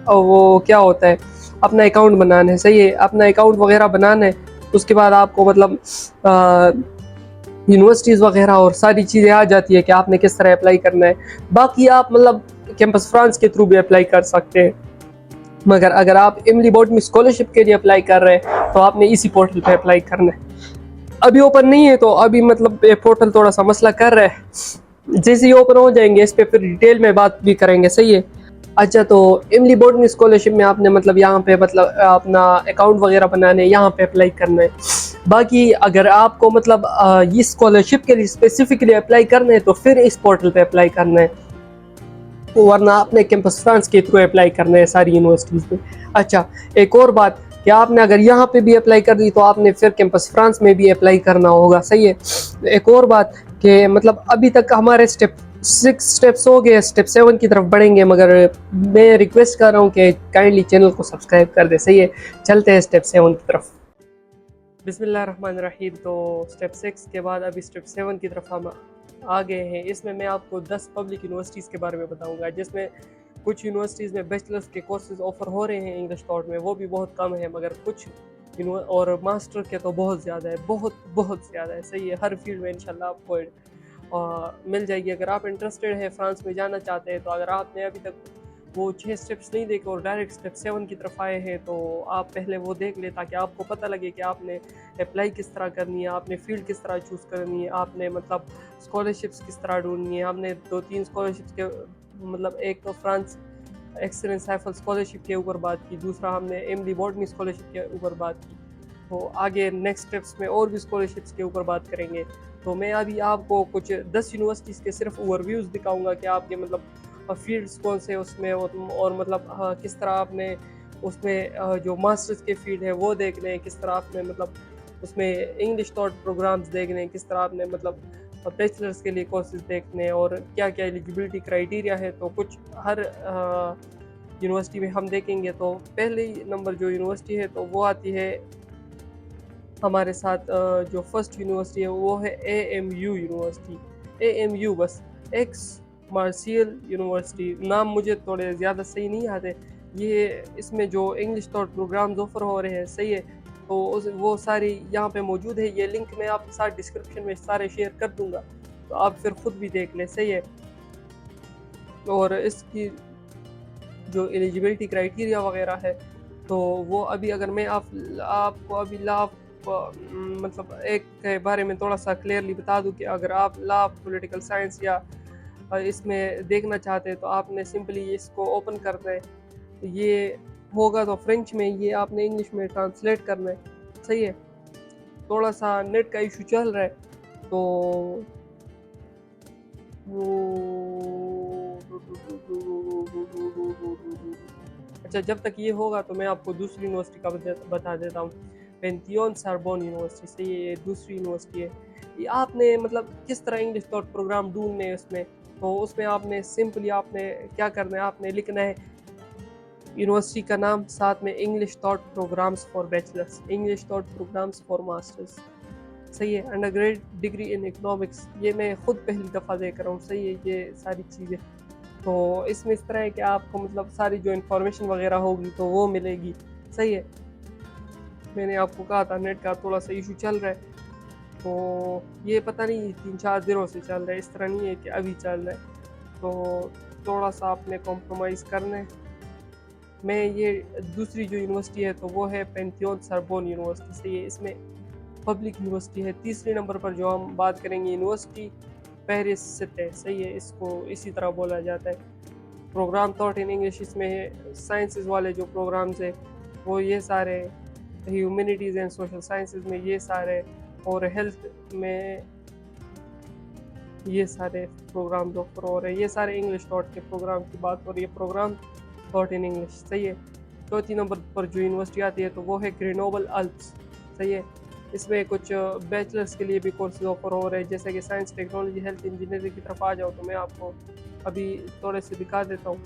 वो क्या होता है, अपना अकाउंट बनाना है, सही है। अपना अकाउंट वगैरह बनाना है, उसके बाद आपको मतलब यूनिवर्सिटीज़ वगैरह और सारी चीज़ें आ जाती है कि आपने किस तरह अप्लाई करना है। बाकी आप मतलब कैंपस फ्रांस के थ्रू भी अप्लाई कर सकते हैं, मगर अगर आप एमली बॉटनी स्कॉलरशिप के लिए अप्लाई कर रहे हैं तो आपने इसी पोर्टल पे अप्लाई करना है। अभी ओपन नहीं है तो अभी मतलब ये पोर्टल थोड़ा सा मसला कर रहा है, जैसे ही ओपन हो जाएंगे इस पे फिर डिटेल में बात भी करेंगे, सही है। अच्छा, तो एमली बॉटनी स्कॉलरशिप में आपने मतलब यहाँ पे मतलब अपना अकाउंट वगैरह बनाने यहाँ पे अप्लाई करना है। बाकी अगर आपको मतलब ये स्कॉलरशिप के लिए स्पेसिफिकली अप्लाई करना है तो फिर इस पोर्टल पे अप्लाई करना है, वरना आपने कैंपस फ्रांस के थ्रू अप्लाई करना है सारी यूनिवर्सिटीज़ में। अच्छा, एक और बात कि आपने अगर यहाँ पे भी अप्लाई कर दी तो आपने फिर कैंपस फ्रांस में भी अप्लाई करना होगा, सही है। एक और बात कि मतलब अभी तक हमारे स्टेप 6 स्टेप्स हो गए, स्टेप 7 की तरफ बढ़ेंगे, मगर मैं रिक्वेस्ट कर रहा हूँ कि काइंडली चैनल को सब्सक्राइब कर दे, सही है। चलते हैं स्टेप 7 की तरफ। बिस्मिल्लाहिर्रहमानिर्रहीम। तो स्टेप 6 के बाद अभी स्टेप 7 की तरफ हम आ गए हैं। इसमें मैं आपको 10 पब्लिक यूनिवर्सिटीज़ के बारे में बताऊंगा, जिसमें कुछ यूनिवर्सिटीज़ में बैचलर्स के कोर्सेज ऑफर हो रहे हैं इंग्लिश टॉट में, वो भी बहुत कम है, मगर कुछ और मास्टर के तो बहुत ज़्यादा है, बहुत बहुत ज़्यादा है, सही है। हर फील्ड में इंशाल्लाह आपको मिल जाएगी। अगर आप इंटरेस्टेड है, फ्रांस में जाना चाहते हैं, तो अगर आपने अभी तक वो 6 स्टेप्स नहीं देखे और डायरेक्ट स्टेप 7 की तरफ आए हैं तो आप पहले वो देख ले, ताकि आपको पता लगे कि आपने अप्लाई किस तरह करनी है, आपने फील्ड किस तरह चूज़ करनी है, आपने मतलब स्कॉलरशिप्स किस तरह ढूंढनी है। हमने 2-3 स्कॉलरशिप्स के मतलब एक तो फ्रांस एक्सीलेंस हाइफल स्कॉलरशिप के ऊपर बात की, दूसरा हमने एमली बॉटनी स्कॉलरशिप के ऊपर बात की। तो आगे नेक्स्ट स्टेप्स में और भी स्कॉलरशिप्स के ऊपर बात करेंगे। तो मैं अभी आपको कुछ 10 यूनिवर्सिटीज़ के सिर्फ ओवरव्यूज़ दिखाऊंगा कि आपके मतलब फील्ड्स कौन से उसमें और मतलब किस तरह आपने उसमें जो मास्टर्स के फील्ड है वो देखने हैं, किस तरह आपने मतलब उसमें इंग्लिश टॉट प्रोग्राम्स देखने हैं, किस तरह आपने मतलब बैचलर्स के लिए कोर्सेज देखने हैं, और क्या क्या एलिजिबिलिटी क्राइटेरिया है। तो कुछ हर यूनिवर्सिटी में हम देखेंगे। तो पहले नंबर जो यूनिवर्सिटी है तो वो आती है हमारे साथ, जो फर्स्ट यूनिवर्सिटी है वो है AMU यूनिवर्सिटी। AMU बस, एक्स मार्शियल यूनिवर्सिटी। नाम मुझे थोड़े ज़्यादा सही नहीं आते। ये इसमें जो इंग्लिश टॉट प्रोग्राम्स ऑफर हो रहे हैं, सही है, तो वो सारी यहाँ पे मौजूद है। ये लिंक मैं आपके साथ डिस्क्रिप्शन में सारे शेयर कर दूँगा, तो आप फिर खुद भी देख लें, सही है। और इसकी जो एलिजिबिलिटी क्राइटेरिया वगैरह है तो वो अभी अगर मैं आपको अभी लॉ मतलब एक के बारे में थोड़ा सा क्लियरली बता दूं कि अगर आप लॉ पॉलिटिकल साइंस या इसमें देखना चाहते हैं तो आपने सिंपली इसको ओपन करना है। तो ये होगा तो फ्रेंच में, ये आपने इंग्लिश में ट्रांसलेट करना है। सही है, थोड़ा सा नेट का इशू चल रहा है तो वो अच्छा, जब तक ये होगा तो मैं आपको दूसरी यूनिवर्सिटी का बता देता हूँ। पेंथियोन सोरबोन यूनिवर्सिटी से, ये दूसरी यूनिवर्सिटी है। ये आपने मतलब किस तरह इंग्लिश डॉट प्रोग्राम ढूंढने हैं उसमें, तो उसमें आपने सिंपली आपने क्या करना है, आपने लिखना है यूनिवर्सिटी का नाम, साथ में English taught programmes for bachelors, English taught programmes for masters. सही है, undergrad degree in economics, ये मैं खुद पहली दफ़ा देख रहा हूँ। सही है, ये सारी चीज़ें तो इसमें इस तरह है कि आपको मतलब सारी जो इन्फॉर्मेशन वगैरह होगी तो वो मिलेगी। सही है, मैंने आपको कहा था नेट का थोड़ा सा इशू चल रहा है तो ये पता नहीं 3-4 दिनों से चल रहा है, इस तरह नहीं है कि अभी चल रहा है। तो थोड़ा सा आपने कॉम्प्रोमाइज़ करना है। मैं ये दूसरी जो यूनिवर्सिटी है तो वो है पेंथियोन सोरबोन यूनिवर्सिटी से, ये इसमें पब्लिक यूनिवर्सिटी है। तीसरे नंबर पर जो हम बात करेंगे यूनिवर्सिटी पेरिस सिटी। सही है, इसको इसी तरह बोला जाता है। प्रोग्राम थॉट इन इंग्लिश, इसमें साइंसेस वाले जो प्रोग्राम्स है वो ये सारे, ह्यूमैनिटीज़ एंड सोशल साइंसेस में ये सारे, और हेल्थ में ये सारे प्रोग्राम जो हो रहे हैं, ये सारे इंग्लिश थॉट के प्रोग्राम की बात हो रही है। Programme taught in English. सही है, चौथी नंबर पर जो यूनिवर्सिटी आती है तो वो है ग्रेनोबल अल्प्स। सही है, इसमें कुछ बैचलर्स के लिए भी कोर्सेज ऑफर हो रहे हैं, जैसे कि साइंस, टेक्नोलॉजी, हेल्थ, इंजीनियरिंग की तरफ आ जाओ तो मैं आपको अभी थोड़े से दिखा देता हूँ।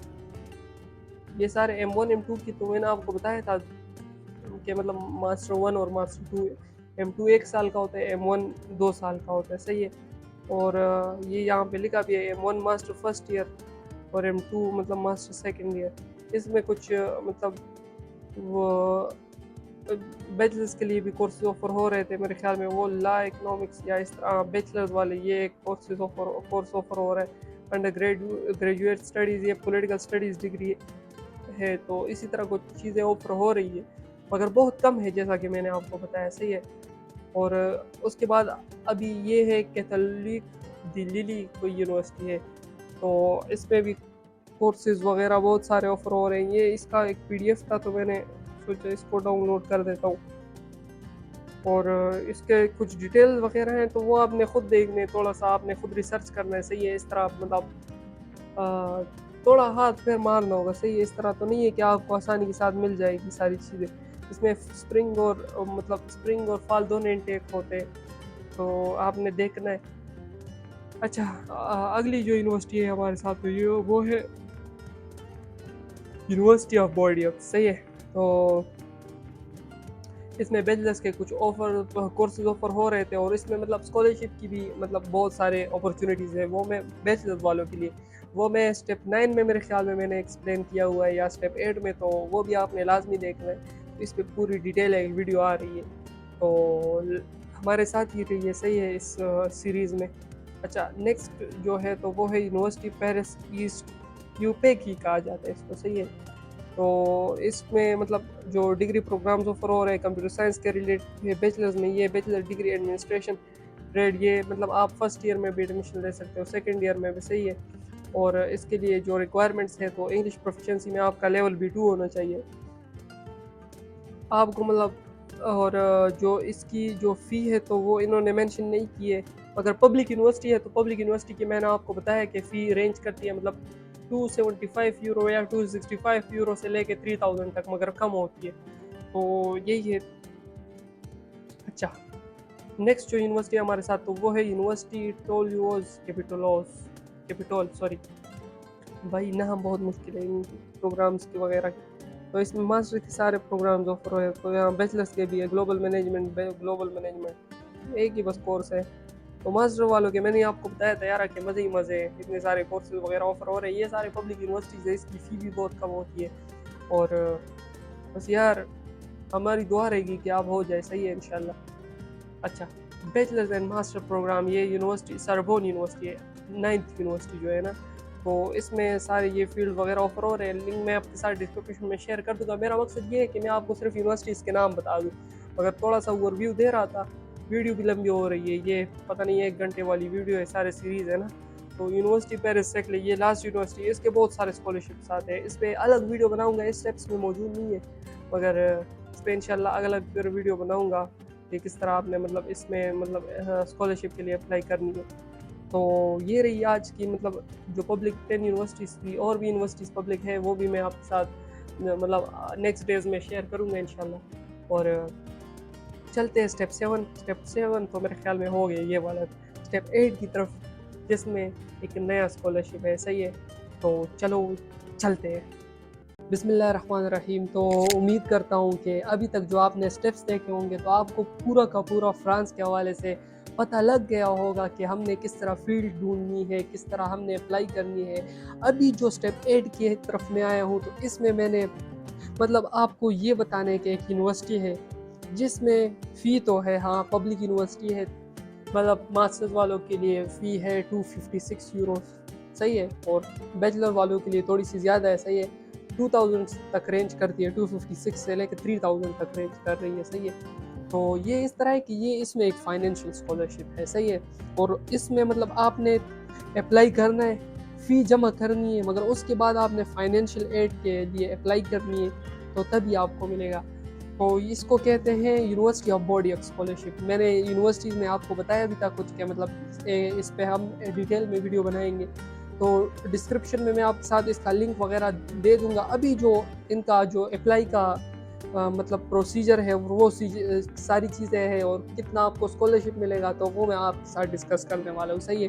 ये सारे M1 M2 की तो मैंने आपको बताया था कि मतलब मास्टर 1 और मास्टर 2, M2 1 साल का होता है, M1 2 साल का होता है। सही है, और ये यहाँ पे लिखा भी है M1 मास्टर फर्स्ट ईयर और M2 मतलब मास्टर सेकेंड ईयर। इसमें कुछ मतलब वो बैचलर्स के लिए भी कोर्सेज ऑफर हो रहे थे मेरे ख्याल में, वो लॉ, इकोनॉमिक्स या इस तरह बैचलर्स वाले ये कोर्स ऑफर हो रहा है। अंडर ग्रेजुएट स्टडीज़, ये पॉलिटिकल स्टडीज़ डिग्री है, तो इसी तरह कुछ चीज़ें ऑफर हो रही है मगर बहुत कम है जैसा कि मैंने आपको बताया। सही है, और उसके बाद अभी ये है कैथोलिक दी लिली कोई यूनिवर्सिटी है, तो इसमें भी कोर्सेज वगैरह बहुत सारे ऑफर हो रहे हैं। ये इसका एक PDF था तो मैंने सोचा इसको डाउनलोड कर देता हूँ, और इसके कुछ डिटेल वगैरह हैं तो वो आपने खुद देखने, थोड़ा सा आपने खुद रिसर्च करना है। सही है, इस तरह मतलब थोड़ा हाथ पैर मारना होगा। सही है, इस तरह तो नहीं है कि आपको आसानी के साथ मिल जाएगी सारी चीज़ें। इसमें स्प्रिंग और मतलब स्प्रिंग और फॉल दोनों इनटेक होते हैं, तो आपने देखना है। अच्छा, अगली जो यूनिवर्सिटी है हमारे साथ तो ये वो है यूनिवर्सिटी ऑफ बॉर्डियम। सही है, तो इसमें बैचलर्स के कुछ कोर्सेज ऑफर हो रहे थे, और इसमें मतलब स्कॉलरशिप की भी मतलब बहुत सारे अपॉर्चुनिटीज़ है। वो मैं बैचलर्स वालों के लिए, वो मैं स्टेप 9 में मेरे ख्याल में मैंने एक्सप्लेन किया हुआ है, या स्टेप 8 में, तो वो भी आपने लाजमी देखना है। तो इस पर पूरी डिटेल है, वीडियो आ रही है, तो हमारे साथ ही रहिए। सही है, इस सीरीज़ में। अच्छा, नेक्स्ट जो है तो वो है यूनिवर्सिटी पेरिस ईस्ट, यूपे की कहा जाता है इसको। सही है, तो इसमें मतलब जो डिग्री प्रोग्राम्स ऑफर हो रहे हैं कंप्यूटर साइंस के रिलेटेड बैचलर्स में, ये बैचलर डिग्री एडमिनिस्ट्रेशन ट्रेड, ये मतलब आप फर्स्ट ईयर में भी एडमिशन ले सकते हो, सेकंड ईयर में भी। सही है, और इसके लिए जो रिक्वायरमेंट्स है तो इंग्लिश प्रोफिशिएंसी में आपका लेवल B2 होना चाहिए आपको मतलब। और जो इसकी जो फ़ी है तो वो इन्होंने मेंशन नहीं की है। अगर पब्लिक यूनिवर्सिटी है तो पब्लिक यूनिवर्सिटी की मैंने आपको बताया कि फ़ी रेंज करती है मतलब €275 या €265 से लेके 3000 तक, मगर कम होती है, तो यही है। अच्छा, नेक्स्ट जो यूनिवर्सिटी हमारे साथ तो वो है यूनिवर्सिटी टोल्यूज़ कैपिटोल, सॉरी भाई नाम बहुत मुश्किल है इन प्रोग्राम्स के वगैरह के। तो इसमें मास्टर के सारे प्रोग्राम्स ऑफर हुए, तो यहाँ बैचलर्स के भी है, ग्लोबल मैनेजमेंट एक ही बस कोर्स है। तो मास्टर वालों के मैंने आपको बताया था यार कि मज़े ही मज़े हैं, इतने सारे कोर्सेज वगैरह ऑफर हो रहे हैं। ये सारे पब्लिक यूनिवर्सिटीज़ है, इसकी फ़ी भी बहुत कम होती है, और बस यार हमारी दुआ रहेगी कि आप हो जाए। सही है इंशाल्लाह। अच्छा, बैचलर्स एंड मास्टर प्रोग्राम, ये यूनिवर्सिटी सोरबोन यूनिवर्सिटी है, 9th यूनिवर्सिटी जो है ना, तो इसमें सारे ये फील्ड वगैरह ऑफर हो रहे हैं। लिंक मैं आपके साथ डिस्क्रिप्शन में शेयर कर दूंगा। मेरा मकसद ये है कि मैं आपको सिर्फ यूनिवर्सिटीज़ के नाम बता दूँ, मगर थोड़ा सा ओवरव्यू दे रहा था। वीडियो भी लंबी हो रही है, ये पता नहीं 1 घंटे वाली वीडियो है, सारे सीरीज़ है ना। तो यूनिवर्सिटी पेरिस सेक्ले ये लास्ट यूनिवर्सिटी है, इसके बहुत सारे स्कॉलरशिप्स आते हैं। इस पर अलग वीडियो बनाऊँगा, इस स्टेप्स में मौजूद नहीं है, मगर इस पर इंशाल्लाह अलग फिर वीडियो बनाऊँगा कि किस तरह आपने मतलब इसमें मतलब स्कॉलरशिप के लिए अप्लाई करनी है। तो ये रही आज की मतलब जो पब्लिक 10 यूनिवर्सिटीज़ थी, और भी यूनिवर्सिटीज़ पब्लिक है वो भी मैं आपके साथ मतलब नेक्स्ट डेज़ में शेयर करूँगा इंशाल्लाह। और चलते हैं स्टेप 7 तो मेरे ख्याल में हो गया ये वाला। स्टेप 8 की तरफ, जिसमें एक नया स्कॉलरशिप है, सही है। तो चलो चलते हैं। बिस्मिल्लाहिर्रहमानिर्रहीम। तो उम्मीद करता हूँ कि अभी तक जो आपने स्टेप्स देखे होंगे तो आपको पूरा का पूरा फ्रांस के हवाले से पता लग गया होगा कि हमने किस तरह फील्ड ढूंढनी है, किस तरह हमने अप्लाई करनी है। अभी जो स्टेप 8 की तरफ मैं आया हूँ तो इसमें मैंने मतलब आपको ये बताने कि एक यूनिवर्सिटी है जिसमें फ़ी तो है, हाँ पब्लिक यूनिवर्सिटी है, मतलब मास्टर्स वालों के लिए फ़ी है 256 यूरो, सही है। और बैचलर वालों के लिए थोड़ी सी ज़्यादा है, सही है। 2000 तक रेंज करती है, 256 से लेकर 3000 तक रेंज कर रही है, सही है। तो ये इस तरह है कि ये इसमें एक फाइनेंशियल स्कॉलरशिप है, सही है। और इसमें मतलब आपने अप्लाई करना है, फ़ी जमा करनी है, मगर उसके बाद आपने फाइनेंशियल एड के लिए अप्लाई करनी है, तो तभी आपको मिलेगा। तो इसको कहते हैं यूनिवर्सिटी ऑफ बॉडी स्कॉलरशिप। मैंने यूनिवर्सिटीज़ में आपको बताया भी था कुछ क्या मतलब इस पे हम डिटेल में वीडियो बनाएंगे, तो डिस्क्रिप्शन में मैं आपके साथ इसका लिंक वगैरह दे दूंगा। अभी जो इनका जो अप्लाई का मतलब प्रोसीजर है वो सारी चीज़ें हैं और कितना आपको स्कॉलरशिप मिलेगा, तो वो मैं आपके साथ डिस्कस करने वाला हूँ, सही है।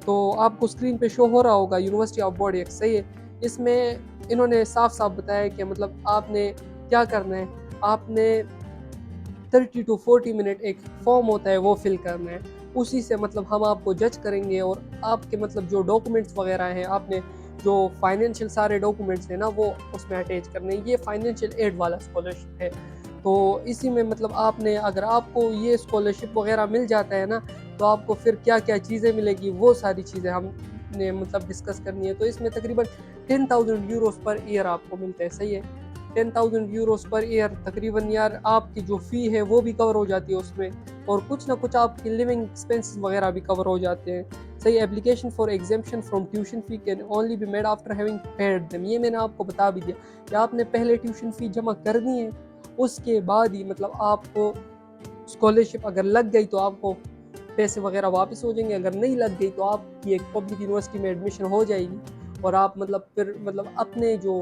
तो आपको स्क्रीन पे शो हो रहा होगा यूनिवर्सिटी ऑफ बॉडी, सही है। इसमें इन्होंने साफ साफ बताया कि मतलब आपने क्या करना है। आपने 30 to 40 मिनट एक फॉर्म होता है वो फिल करना है, उसी से मतलब हम आपको जज करेंगे और आपके मतलब जो डॉक्यूमेंट्स वगैरह हैं, आपने जो फाइनेंशियल सारे डॉक्यूमेंट्स हैं ना वो उसमें अटैच करने हैं। ये फाइनेंशियल एड वाला स्कॉलरशिप है। तो इसी में मतलब आपने अगर आपको ये स्कॉलरशिप वगैरह मिल जाता है ना, तो आपको फिर क्या क्या चीज़ें मिलेगी वो सारी चीज़ें हमने मतलब डिस्कस करनी है। तो इसमें तकरीबन 10,000 यूरोस पर ईयर आपको मिलते हैं, सही है। 10,000 यूरोस पर ईयर तकरीबन यार आपकी जो फ़ी है वो भी कवर हो जाती है उसमें, और कुछ ना कुछ आपकी लिविंग एक्सपेंसेस वगैरह भी कवर हो जाते हैं, सही। Application for exemption from tuition fee can only be made after having paid them. ये मैंने आपको बता भी दिया कि आपने पहले ट्यूशन फ़ी जमा करनी है, उसके बाद ही मतलब आपको स्कॉलरशिप अगर लग गई तो आपको पैसे वगैरह वापस हो जाएंगे, अगर नहीं लग गई तो आपकी एक पब्लिक यूनिवर्सिटी में एडमिशन हो जाएगी और आप मतलब फिर मतलब अपने जो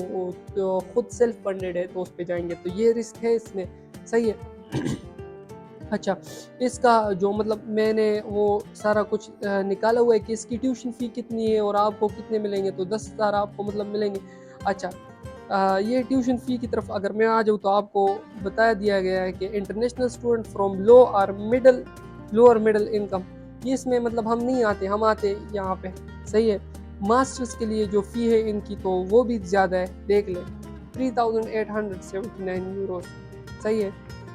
खुद सेल्फ फंडेड है तो उस पर जाएंगे। तो ये रिस्क है इसमें, सही है। अच्छा, इसका जो मतलब मैंने वो सारा कुछ निकाला हुआ है कि इसकी ट्यूशन फ़ी कितनी है और आपको कितने मिलेंगे, तो 10,000 आपको मतलब मिलेंगे। अच्छा, ये ट्यूशन फ़ी की तरफ अगर मैं आ जाऊँ तो आपको बता दिया गया है कि international student from lower middle income, ये इसमें मतलब हम नहीं आते, हम आते यहाँ पे, सही है। मास्टर्स के लिए जो फ़ी है इनकी तो वो भी ज़्यादा है, देख लें 3,879 यूरो, सही है।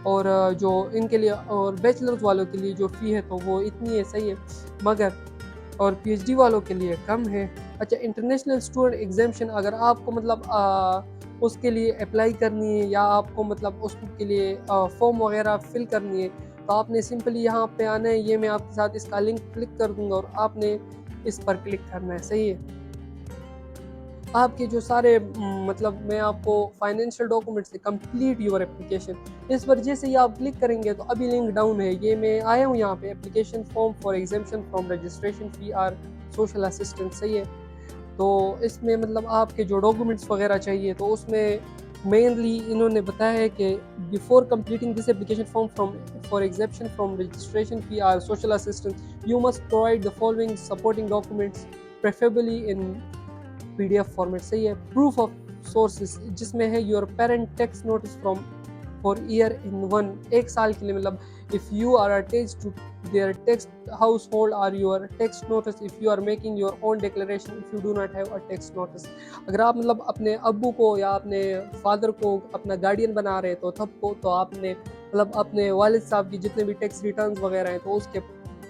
और जो इनके लिए और बैचलर्स वालों के लिए जो फ़ी है तो वो इतनी है, सही है। मगर और पीएचडी वालों के लिए कम है। अच्छा, इंटरनेशनल स्टूडेंट एग्जामिशन अगर आपको मतलब उसके लिए अप्लाई करनी है या आपको मतलब उसके लिए फॉर्म वगैरह फिल करनी है, तो आपने सिंपली यहाँ पे आना है। ये मैं आपके साथ इसका लिंक क्लिक कर दूंगा और आपने इस पर क्लिक करना है, सही है। आपके जो सारे मतलब मैं आपको फाइनेंशियल डॉक्यूमेंट से कंप्लीट योर एप्लीकेशन, इस पर जैसे ही आप क्लिक करेंगे तो अभी लिंक डाउन है, ये मैं आया हूँ यहाँ पे application form for exemption from registration fee or social assistance, सही है। तो इसमें मतलब आपके जो डॉक्यूमेंट्स वगैरह चाहिए तो उसमें मेनली इन्होंने बताया है कि before completing this application form from for exemption from registration fee or social assistance you must provide the following supporting documents preferably in PDF format, सही है। प्रूफ ऑफ सोर्सेज, जिसमें है your parent tax notice from for year in 1 साल के लिए, मतलब if you are attached to their tax household or your tax notice if you are making your own declaration if you do not have a tax notice. अगर आप मतलब अपने अब्बू को या अपने फादर को अपना गार्डियन बना रहे तो तब को तो आपने मतलब अपने वालिद साहब की जितने भी टैक्स रिटर्न्स वगैरह हैं तो उसके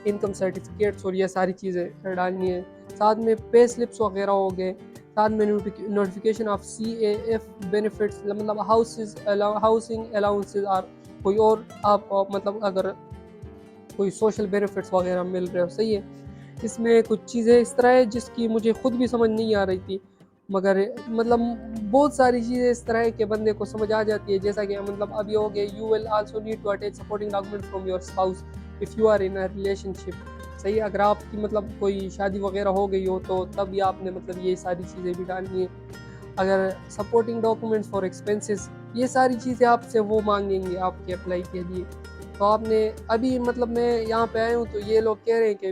इनकम सर्टिफिकेट्स और ये सारी चीज़ें डालनी है, साथ में पे स्लिप्स वगैरह हो गए, साथ में नोटिफिकेशन ऑफ CAF बेनिफिट्स, मतलब हाउसिंग अलाउंसेस और कोई और आप मतलब अगर कोई सोशल बेनिफिट्स वगैरह मिल रहे हो, सही है। इसमें कुछ चीज़ें इस तरह है जिसकी मुझे खुद भी समझ नहीं आ रही थी, मगर मतलब बहुत सारी चीज़ें इस तरह है कि बंदे को समझ आ जाती है। जैसा कि मतलब अभी हो गए, you will also need to attach supporting document from your spouse if you are in a relationship, सही है। अगर आपकी मतलब कोई शादी वगैरह हो गई हो तो तब भी आपने मतलब ये सारी चीज़ें भी डालनी है। अगर सपोर्टिंग डॉक्यूमेंट्स फॉर एक्सपेंसेस, ये सारी चीज़ें आपसे वो मांगेंगे आपके अप्लाई के लिए। तो आपने अभी मतलब मैं यहाँ पे आया हूँ तो ये लोग कह रहे हैं कि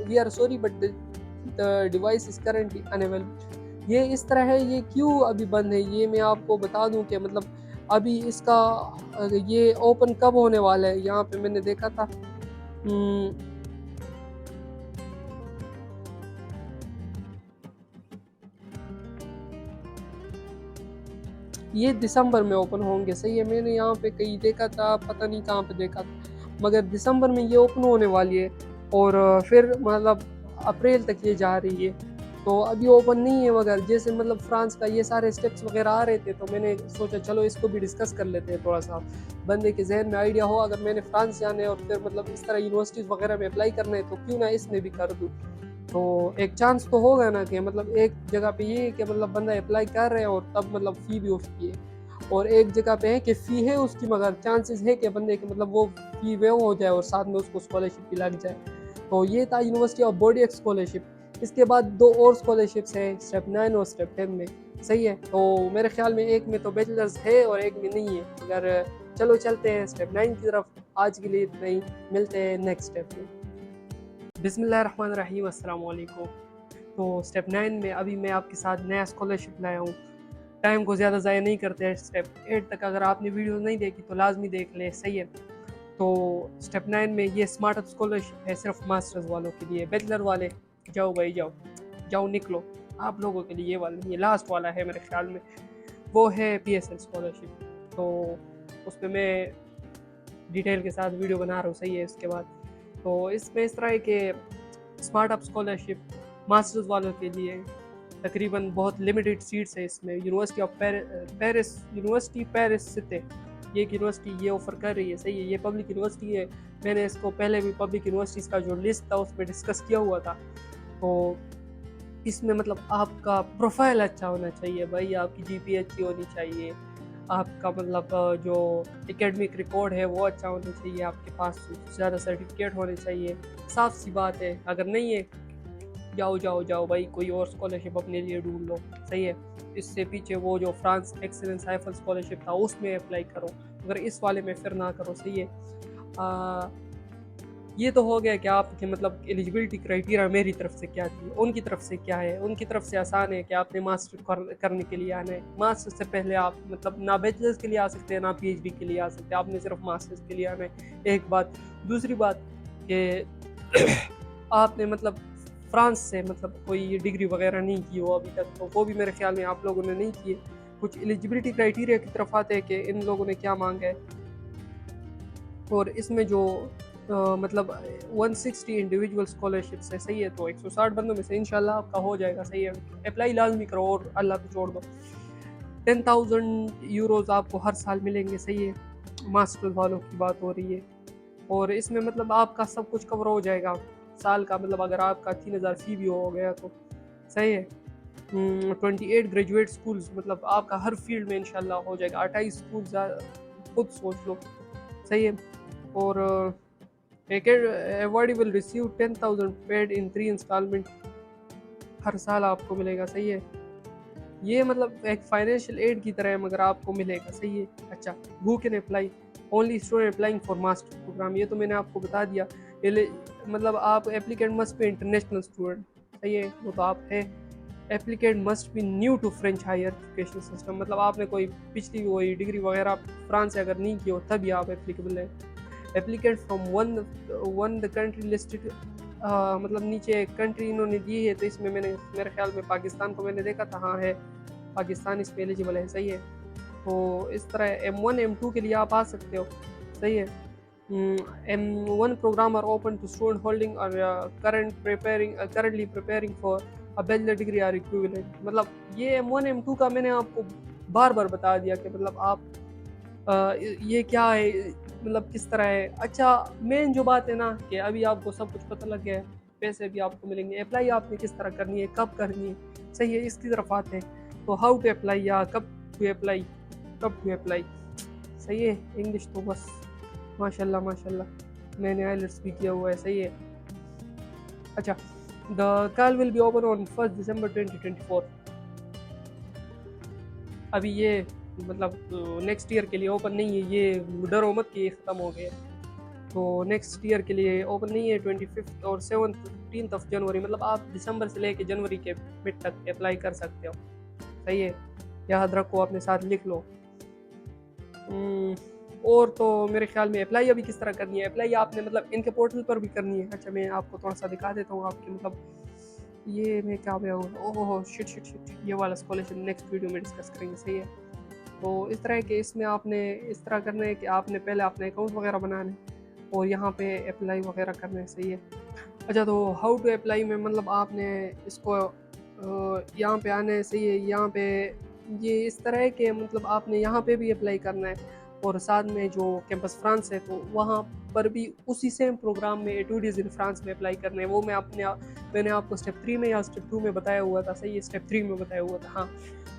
we are sorry but the device is currently unavailable. ये इस तरह है, ये क्यों अभी बंद है, ये मैं आपको बता दूं कि मतलब अभी इसका ये ओपन कब होने वाला है। यहाँ पे मैंने देखा था ये दिसंबर में ओपन होंगे, सही है। मैंने यहाँ पे कहीं देखा था, पता नहीं कहाँ पे देखा था, मगर दिसंबर में ये ओपन होने वाली है और फिर मतलब अप्रैल तक ये जा रही है। तो अभी ओपन नहीं है, मगर जैसे मतलब फ्रांस का ये सारे स्टेप्स वगैरह आ रहे थे तो मैंने सोचा चलो इसको भी डिस्कस कर लेते हैं, थोड़ा सा बंदे के जहन में आइडिया हो। अगर मैंने फ्रांस जाना है और फिर मतलब इस तरह यूनिवर्सिटीज़ वगैरह में अप्लाई करना है तो क्यों ना इसमें भी कर दूँ। तो एक चांस तो होगा ना कि मतलब एक जगह पे ये है कि मतलब बंदा अप्लाई कर रहे हैं और तब मतलब फ़ी भी उसकी है, और एक जगह पे है कि फ़ी है उसकी मगर चांसेस है कि बंदे के मतलब वो फ़ी वेव हो जाए और साथ में उसको स्कॉलरशिप भी लग जाए। तो ये था यूनिवर्सिटी ऑफ बॉडी स्कॉलरशिप। इसके बाद दो और स्कॉलरशिप्स हैं, स्टेप 9 और स्टेप 10 में, सही है। तो मेरे ख्याल में एक में तो बैचलर्स है और एक में नहीं है, मगर चलो चलते हैं स्टेप 9 की तरफ। आज के लिए इतना ही, मिलते हैं नेक्स्ट स्टेप में। बिस्मिल्लाहिर्रहमानिर्रहीम, अस्सलाम वालेकुम। तो स्टेप 9 में अभी मैं आपके साथ नया स्कॉलरशिप लाया हूँ। टाइम को ज़्यादा ज़ाया नहीं करते हैं। स्टेप 8 तक अगर आपने वीडियो नहीं देखी तो लाजमी देख लें, सही है। तो स्टेप 9 में ये स्मार्ट अप स्कॉलरशिप है सिर्फ मास्टर्स वालों के लिए। बैचलर वाले जाओ भाई जाओ, जाओ निकलो, आप लोगों के लिए ये वाला नहीं है, लास्ट वाला है मेरे ख्याल में, वो है PSL स्कॉलरशिप। तो उस पर मैं डिटेल के साथ वीडियो बना रहा हूँ, सही है। इसके बाद तो इसमें इस तरह है कि स्मार्ट अप स्कॉलरशिप मास्टर्स वालों के लिए तकरीबन बहुत लिमिटेड सीट्स है इसमें। University of Paris, university Paris setae, ये एक यूनिवर्सिटी ये ऑफ़र कर रही है, सही है। ये पब्लिक यूनिवर्सिटी है, मैंने इसको पहले भी पब्लिक यूनिवर्सिटीज़ का जो लिस्ट था उस पर डिस्कस किया हुआ था। तो इसमें मतलब आपका प्रोफाइल अच्छा होना चाहिए भाई, आपकी GPA अच्छी होनी चाहिए, आपका मतलब जो एकेडमिक रिकॉर्ड है वो अच्छा होना चाहिए, आपके पास ज़्यादा सर्टिफिकेट होने चाहिए। साफ सी बात है, अगर नहीं है जाओ जाओ जाओ भाई कोई और स्कॉलरशिप अपने लिए ढूंढ लो, सही है। इससे पीछे वो जो फ्रांस एक्सीलेंस हाइफन स्कॉलरशिप था उसमें अप्लाई करो, अगर इस वाले में फिर ना करो, सही है। ये तो हो गया कि आपके मतलब एलिजिबिलिटी क्राइटेरिया मेरी तरफ से क्या थी, उनकी तरफ से क्या है। उनकी तरफ से आसान है कि आपने मास्टर करने के लिए आना है। मास्टर से पहले आप मतलब ना बैचलर्स के लिए आ सकते हैं ना PhD के लिए आ सकते हैं, आपने सिर्फ मास्टर्स के लिए आना है, एक बात। दूसरी बात कि आपने मतलब फ्रांस से मतलब कोई डिग्री वगैरह नहीं की हो अभी तक, तो वो भी मेरे ख्याल में आप लोगों ने नहीं की है। कुछ एलिजिबिलिटी क्राइटेरिया की तरफ आते हैं कि इन लोगों ने क्या मांगा है, और इसमें जो मतलब 160 इंडिविजुअल स्कॉलरशिप्स है, सही है। तो 160 बंदों में से इंशाल्लाह आपका हो जाएगा, सही है। अप्लाई लाजमी करो और अल्लाह पे छोड़ दो। 10,000 यूरोज़ आपको हर साल मिलेंगे, सही है। मास्टर्स वालों की बात हो रही है, और इसमें मतलब आपका सब कुछ कवर हो जाएगा साल का। मतलब अगर आपका 3,000 फ़ी भी हो गया तो सही है। 28 ग्रेजुएट स्कूल्स, मतलब आपका हर फील्ड में इंशाल्लाह हो जाएगा। 28 स्कूल खुद सोच लो, सही है। और एक award will receive 10,000 paid in 3 instalment, हर साल आपको मिलेगा, सही है। ये मतलब एक फाइनेंशियल एड की तरह है मगर आपको मिलेगा, सही है। अच्छा, who can apply, only student applying for master programme, ये तो मैंने आपको बता दिया। मतलब आप applicant must be international student, सही है, वो तो आप है। Applicant must be new to French higher education system, मतलब आपने कोई पिछली वही डिग्री वगैरह फ्रांस से अगर नहीं की हो तभी आप एप्लीकेबल है। Applicant from one the country listed, मतलब नीचे कंट्री इन्होंने दी है, तो इसमें मैंने मेरे ख्याल में पाकिस्तान को मैंने देखा था, हाँ है पाकिस्तान इसमें एलिजिबल है, सही है। तो इस तरह M1 M2 के लिए आप आ सकते हो, सही है। M1 program are open to student holding or currently preparing for a bachelor degree or equivalent. मतलब ये M1 M2 का मैंने आपको बार बार बता दिया कि मतलब आप ये क्या है, मतलब किस तरह है। अच्छा, मेन जो बात है ना कि अभी आपको सब कुछ पता लग गया है, पैसे भी आपको मिलेंगे, अप्लाई आपने किस तरह करनी है, कब करनी है, सही है, इसकी तरफ आते हैं। तो हाउ टू अप्लाई या कब टू अप्लाई, सही है। इंग्लिश तो बस माशाल्लाह माशाल्लाह मैंने आइलेट्स भी किया हुआ है, सही है। अच्छा, the call will be open on 1 दिसंबर 2024। अभी ये मतलब नेक्स्ट ईयर के लिए ओपन नहीं है, ये डरो मत कि ये ख़त्म हो गया। तो नेक्स्ट ईयर के लिए ओपन नहीं है। 25 और 17 ऑफ जनवरी, मतलब आप दिसंबर से लेके जनवरी के मिड तक अप्लाई कर सकते हो, सही है। याद रखो, अपने साथ लिख लो। और तो मेरे ख्याल में अप्लाई अभी किस तरह करनी है, अप्लाई आपने मतलब इनके पोर्टल पर भी करनी है। अच्छा, मैं आपको थोड़ा सा दिखा देता हूँ आपके मतलब ये मैं क्या पे ओह शिट, ये वाला स्कॉलरशिप नेक्स्ट वीडियो में डिस्कस करेंगे, सही है। तो इस तरह के इसमें आपने इस तरह करना है कि आपने पहले अपने अकाउंट वगैरह बनाने और यहाँ पे अप्लाई वगैरह करना है, सही है। अच्छा, तो हाउ टू अप्लाई में मतलब आपने इसको यहाँ पे आना है, सही है। यहाँ पे ये इस तरह है कि मतलब आपने यहाँ पे भी अप्लाई करना है और साथ में जो कैंपस फ्रांस है तो वहाँ पर भी उसी सेम प्रोग्राम में एटूडीज़ इन फ्रांस में अप्लाई करना है। वो मैंने आपको स्टेप 3 में या स्टेप 2 में बताया हुआ था, सही है, स्टेप 3 में बताया हुआ था, हाँ।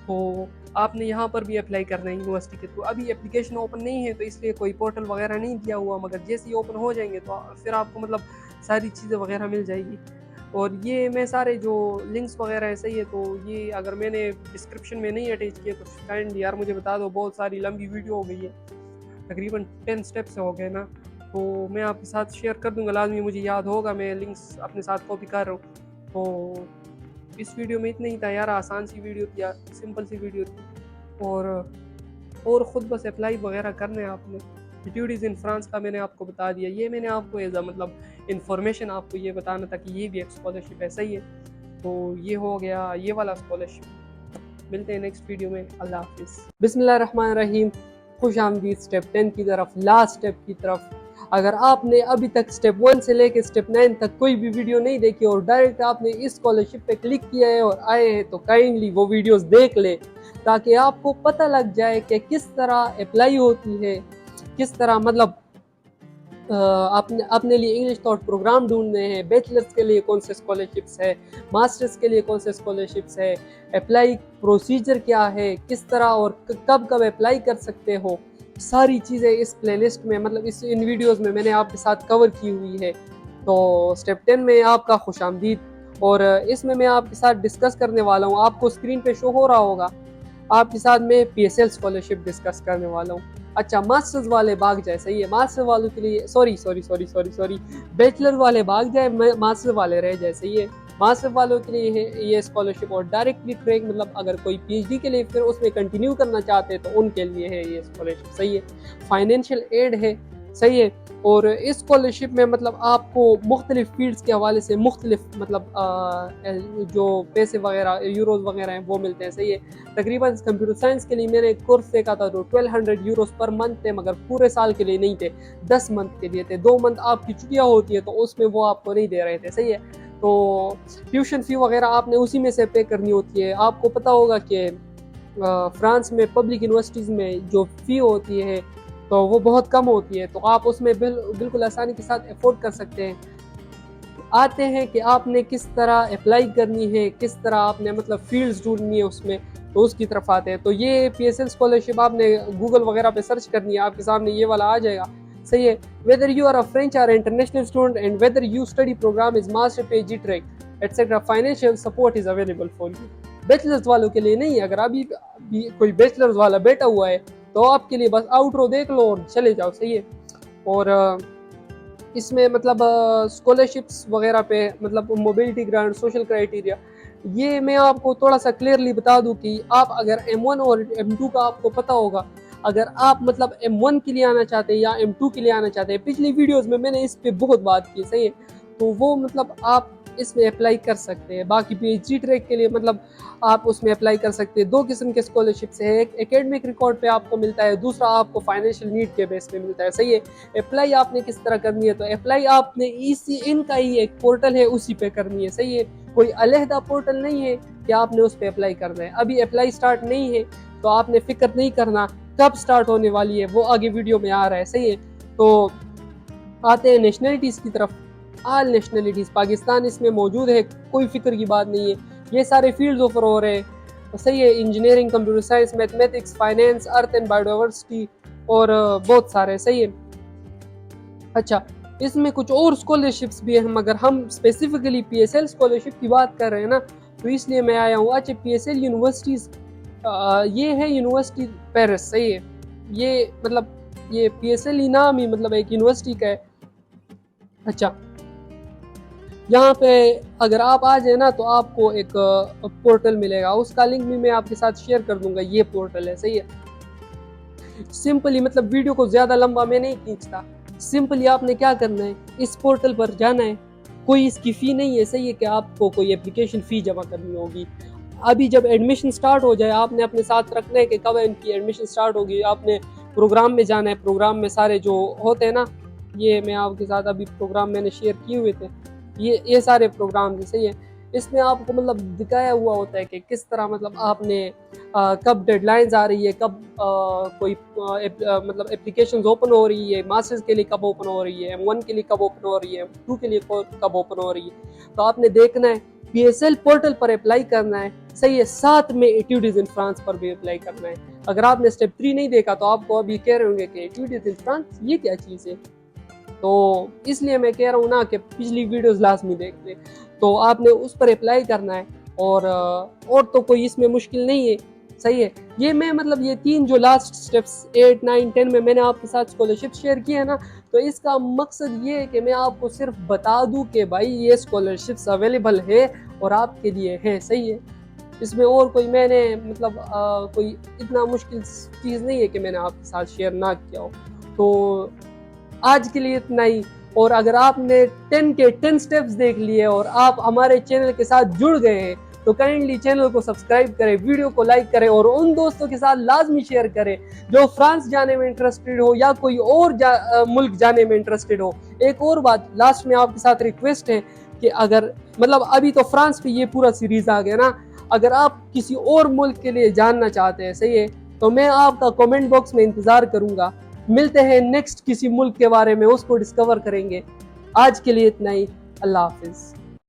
तो आपने यहाँ पर भी अप्लाई करना है यूनिवर्सिटी के थ्रू। अभी एप्लीकेशन ओपन नहीं है तो इसलिए कोई पोर्टल वगैरह नहीं दिया हुआ, मगर जैसे ही ओपन हो जाएंगे तो फिर आपको मतलब सारी चीज़ें वगैरह मिल जाएगी। और ये मैं सारे जो लिंक्स वगैरह है, सही है, तो ये अगर मैंने डिस्क्रिप्शन में नहीं अटैच किए तो काइंडली यार मुझे बता दो। बहुत सारी लंबी वीडियो हो गई है, तकरीबन 10 स्टेप्स हो गए ना, तो मैं आपके साथ शेयर कर दूंगा, लाजमी मुझे याद होगा, मैं लिंक्स अपने साथ कॉपी कर रहा हूँ। तो इस वीडियो में इतना ही था यार, आसान सी वीडियो थी यार, सिंपल सी वीडियो थी। और ख़ुद बस अप्लाई वगैरह करने आपने। एटूडीज़ इन फ्रांस का मैंने आपको बता दिया, ये मैंने आपको एज अ मतलब इन्फॉर्मेशन आपको ये बताना था कि ये भी एक स्कॉलरशिप है, सही है। तो ये हो गया ये वाला स्कॉलरशिप। मिलते हैं नेक्स्ट वीडियो में, अल्लाह हाफिज़। बिस्मिल्लाहिर्रहमानिर्रहीम, खुश आमदीद स्टेप 10 की तरफ, लास्ट स्टेप की तरफ। अगर आपने अभी तक स्टेप 1 से लेकर स्टेप 9 तक कोई भी वीडियो नहीं देखी और डायरेक्ट आपने इस स्कॉलरशिप पे क्लिक किया है और आए हैं तो काइंडली वो वीडियोस देख ले, ताकि आपको पता लग जाए कि किस तरह अप्लाई होती है, किस तरह मतलब अपने लिए इंग्लिश थॉट प्रोग्राम ढूंढने हैं, बैचलर्स के लिए कौन से स्कॉलरशिप्स है, मास्टर्स के लिए कौन से स्कॉलरशिप्स है, अप्लाई प्रोसीजर क्या है, किस तरह और कब कब अप्लाई कर सकते हो, सारी चीज़ें इस प्लेलिस्ट में मतलब इन वीडियोस में मैंने आपके साथ कवर की हुई है। तो स्टेप 10 में आपका खुश आमदीद, और इसमें मैं आपके साथ डिस्कस करने वाला हूँ, आपको स्क्रीन पे शो हो रहा होगा, आपके साथ मैं PSL स्कॉलरशिप डिस्कस करने वाला हूँ। अच्छा, मास्टर्स वाले भाग जाए, सही है, मास्टर वालों के लिए सॉरी बैचलर वाले भाग जाए, मास्टर वाले रह जाए, सही है। मास्टर वालों के लिए है ये स्कॉलरशिप, और डायरेक्टली ट्रैक मतलब अगर कोई PhD के लिए फिर उसमें कंटिन्यू करना चाहते हैं तो उनके लिए है ये स्कॉलरशिप, सही है। फाइनेंशियल एड है, सही है। और इस स्कॉलरशिप में मतलब आपको मुख्तलिफ फील्ड्स के हवाले से मुख्तलिफ मतलब जो पैसे वगैरह यूरोज वगैरह हैं वो मिलते हैं, सही है। तकरीबन कंप्यूटर साइंस के लिए मैंने एक कोर्स देखा था तो 1200 यूरोज पर मंथ थे, मगर पूरे साल के लिए नहीं थे, 10 मंथ के लिए थे। 2 मंथ आपकी छुट्टियाँ होती है तो उसमें वो आपको नहीं दे रहे थे, सही है। तो ट्यूशन फ़ी वगैरह आपने उसी में से पे करनी होती है। आपको पता होगा कि फ्रांस में पब्लिक यूनिवर्सिटीज़ में जो फ़ी होती है तो वो बहुत कम होती है, तो आप उसमें बिल्कुल आसानी के साथ अफोर्ड कर सकते हैं। आते हैं कि आपने किस तरह अप्लाई करनी है, किस तरह आपने मतलब फील्ड्स ढूंढनी है उसमें, तो उसकी तरफ आते हैं। तो ये PSL स्कॉलरशिप आपने गूगल वगैरह पे सर्च करनी है, आपके सामने ये वाला आ जाएगा, सही है। Whether you are a French और international student and whether you study programme is master PhD track etcetera, financial support is available for you. Bachelors वालों के लिए नहीं है, अगर अभी कोई बैचलर्स वाला बैठा हुआ है तो आपके लिए बस आउटरो देख लो और चले जाओ, सही है। और इसमें मतलब स्कॉलरशिप्स वगैरह पे मतलब मोबिलिटी ग्रांट, सोशल क्राइटेरिया, ये मैं आपको थोड़ा सा क्लियरली बता दूं कि आप अगर M1 और M2 का आपको पता होगा, अगर आप मतलब M1 के लिए आना चाहते हैं या M2 के लिए आना चाहते हैं, पिछली वीडियोस में मैंने इस पे बहुत बात की, सही है। तो वो मतलब आप इसमें अप्लाई कर सकते हैं। बाकी पीएचडी ट्रैक के लिए मतलब आप उसमें अप्लाई कर सकते हैं। 2 किस्म के स्कॉलरशिप्स है, एक एकेडमिक रिकॉर्ड पे आपको मिलता है, दूसरा आपको फाइनेंशियल नीड के बेस पे मिलता है। सही है। अप्लाई आपने किस तरह करनी है, तो अप्लाई आपने इसी इनका ही एक पोर्टल है उसी पे करनी है। सही है। कोई अलहदा पोर्टल नहीं है कि आपने उस पर अप्लाई करना है। अभी अप्लाई स्टार्ट नहीं है तो आपने फिक्र नहीं करना, कब स्टार्ट होने वाली है वो आगे वीडियो में आ रहा है। सही है। तो आते हैं नेशनलिटीज़ की तरफ। ऑल नेशनलिटीज़ पाकिस्तान इसमें मौजूद है, कोई फिक्र की बात नहीं है। ये सारे फील्ड्स ऑफर हो रहे हैं। तो सही है। Engineering, computer science, mathematics, finance, earth and biodiversity और बहुत सारे। सही है। अच्छा, इसमें कुछ और स्कॉलरशिप्स भी हैं, मगर हम स्पेसिफिकली पीएसएल स्कॉलरशिप की बात कर रहे हैं ना, तो इसलिए मैं आया हूँ। अच्छा, पीएसएल यूनिवर्सिटीज़ ये है यूनिवर्सिटी पेरिस। सही है। ये मतलब ये पीएसएल ही नाम ही मतलब एक यूनिवर्सिटी का है। अच्छा, यहाँ पे अगर आप आ जाए ना तो आपको एक पोर्टल मिलेगा, उसका लिंक भी मैं आपके साथ शेयर कर दूंगा। ये पोर्टल है। सही है। सिंपली मतलब वीडियो को ज़्यादा लंबा मैं नहीं खींचता। सिंपली आपने क्या करना है, इस पोर्टल पर जाना है। कोई इसकी फ़ी नहीं है। सही है कि आपको कोई एप्लीकेशन फ़ी जमा करनी होगी। अभी जब एडमिशन स्टार्ट हो जाए आपने अपने साथ रखना है कि कब इनकी एडमिशन स्टार्ट होगी। आपने प्रोग्राम में जाना है। प्रोग्राम में सारे जो होते हैं ना, ये मैं आपके साथ अभी प्रोग्राम मैंने शेयर किए हुए थे, ये सारे प्रोग्राम। सही है। इसमें आपको मतलब दिखाया हुआ होता है कि किस तरह मतलब आपने कब डेडलाइंस आ रही है, कब कोई मतलब एप्लीकेशंस ओपन हो रही है, मास्टर्स के लिए कब ओपन हो रही है, M1 के लिए कब ओपन हो रही है, M2 के लिए कब ओपन हो रही है। तो आपने देखना है, पीएसएल पोर्टल पर अप्लाई करना है। सही है। साथ में एट्यूडीज इन फ्रांस पर भी अप्लाई करना है। अगर आपने स्टेप 3 नहीं देखा तो आपको अभी कह रहे होंगे कि एट्यूडीज इन फ्रांस ये क्या चीज़ है, तो इसलिए मैं कह रहा हूँ ना कि पिछली वीडियोस लाजमी देख लें। तो आपने उस पर अप्लाई करना है और तो कोई इसमें मुश्किल नहीं है। सही है। ये मैं मतलब ये 3 जो लास्ट स्टेप्स 8, 9, 10 में मैंने आपके साथ स्कॉलरशिप शेयर की है ना, तो इसका मकसद ये है कि मैं आपको सिर्फ बता दूं कि भाई ये स्कॉलरशिप्स अवेलेबल है और आपके लिए है। सही है। इसमें और कोई मैंने मतलब कोई इतना मुश्किल चीज़ नहीं है कि मैंने आपके साथ शेयर ना किया हो। तो आज के लिए इतना ही। और अगर आपने 10 के 10 स्टेप्स देख लिए और आप हमारे चैनल के साथ जुड़ गए हैं तो काइंडली चैनल को सब्सक्राइब करें, वीडियो को लाइक करें और उन दोस्तों के साथ लाजमी शेयर करें जो फ्रांस जाने में इंटरेस्टेड हो या कोई और मुल्क जाने में इंटरेस्टेड हो। एक और बात लास्ट में आपके साथ रिक्वेस्ट है कि अगर मतलब अभी तो फ्रांस पे ये पूरा सीरीज आ गया ना, अगर आप किसी और मुल्क के लिए जानना चाहते हैं, सही है, तो मैं आपका कमेंट बॉक्स में इंतजार करूंगा। मिलते हैं नेक्स्ट किसी मुल्क के बारे में, उसको डिस्कवर करेंगे। आज के लिए इतना ही। अल्लाह हाफिज।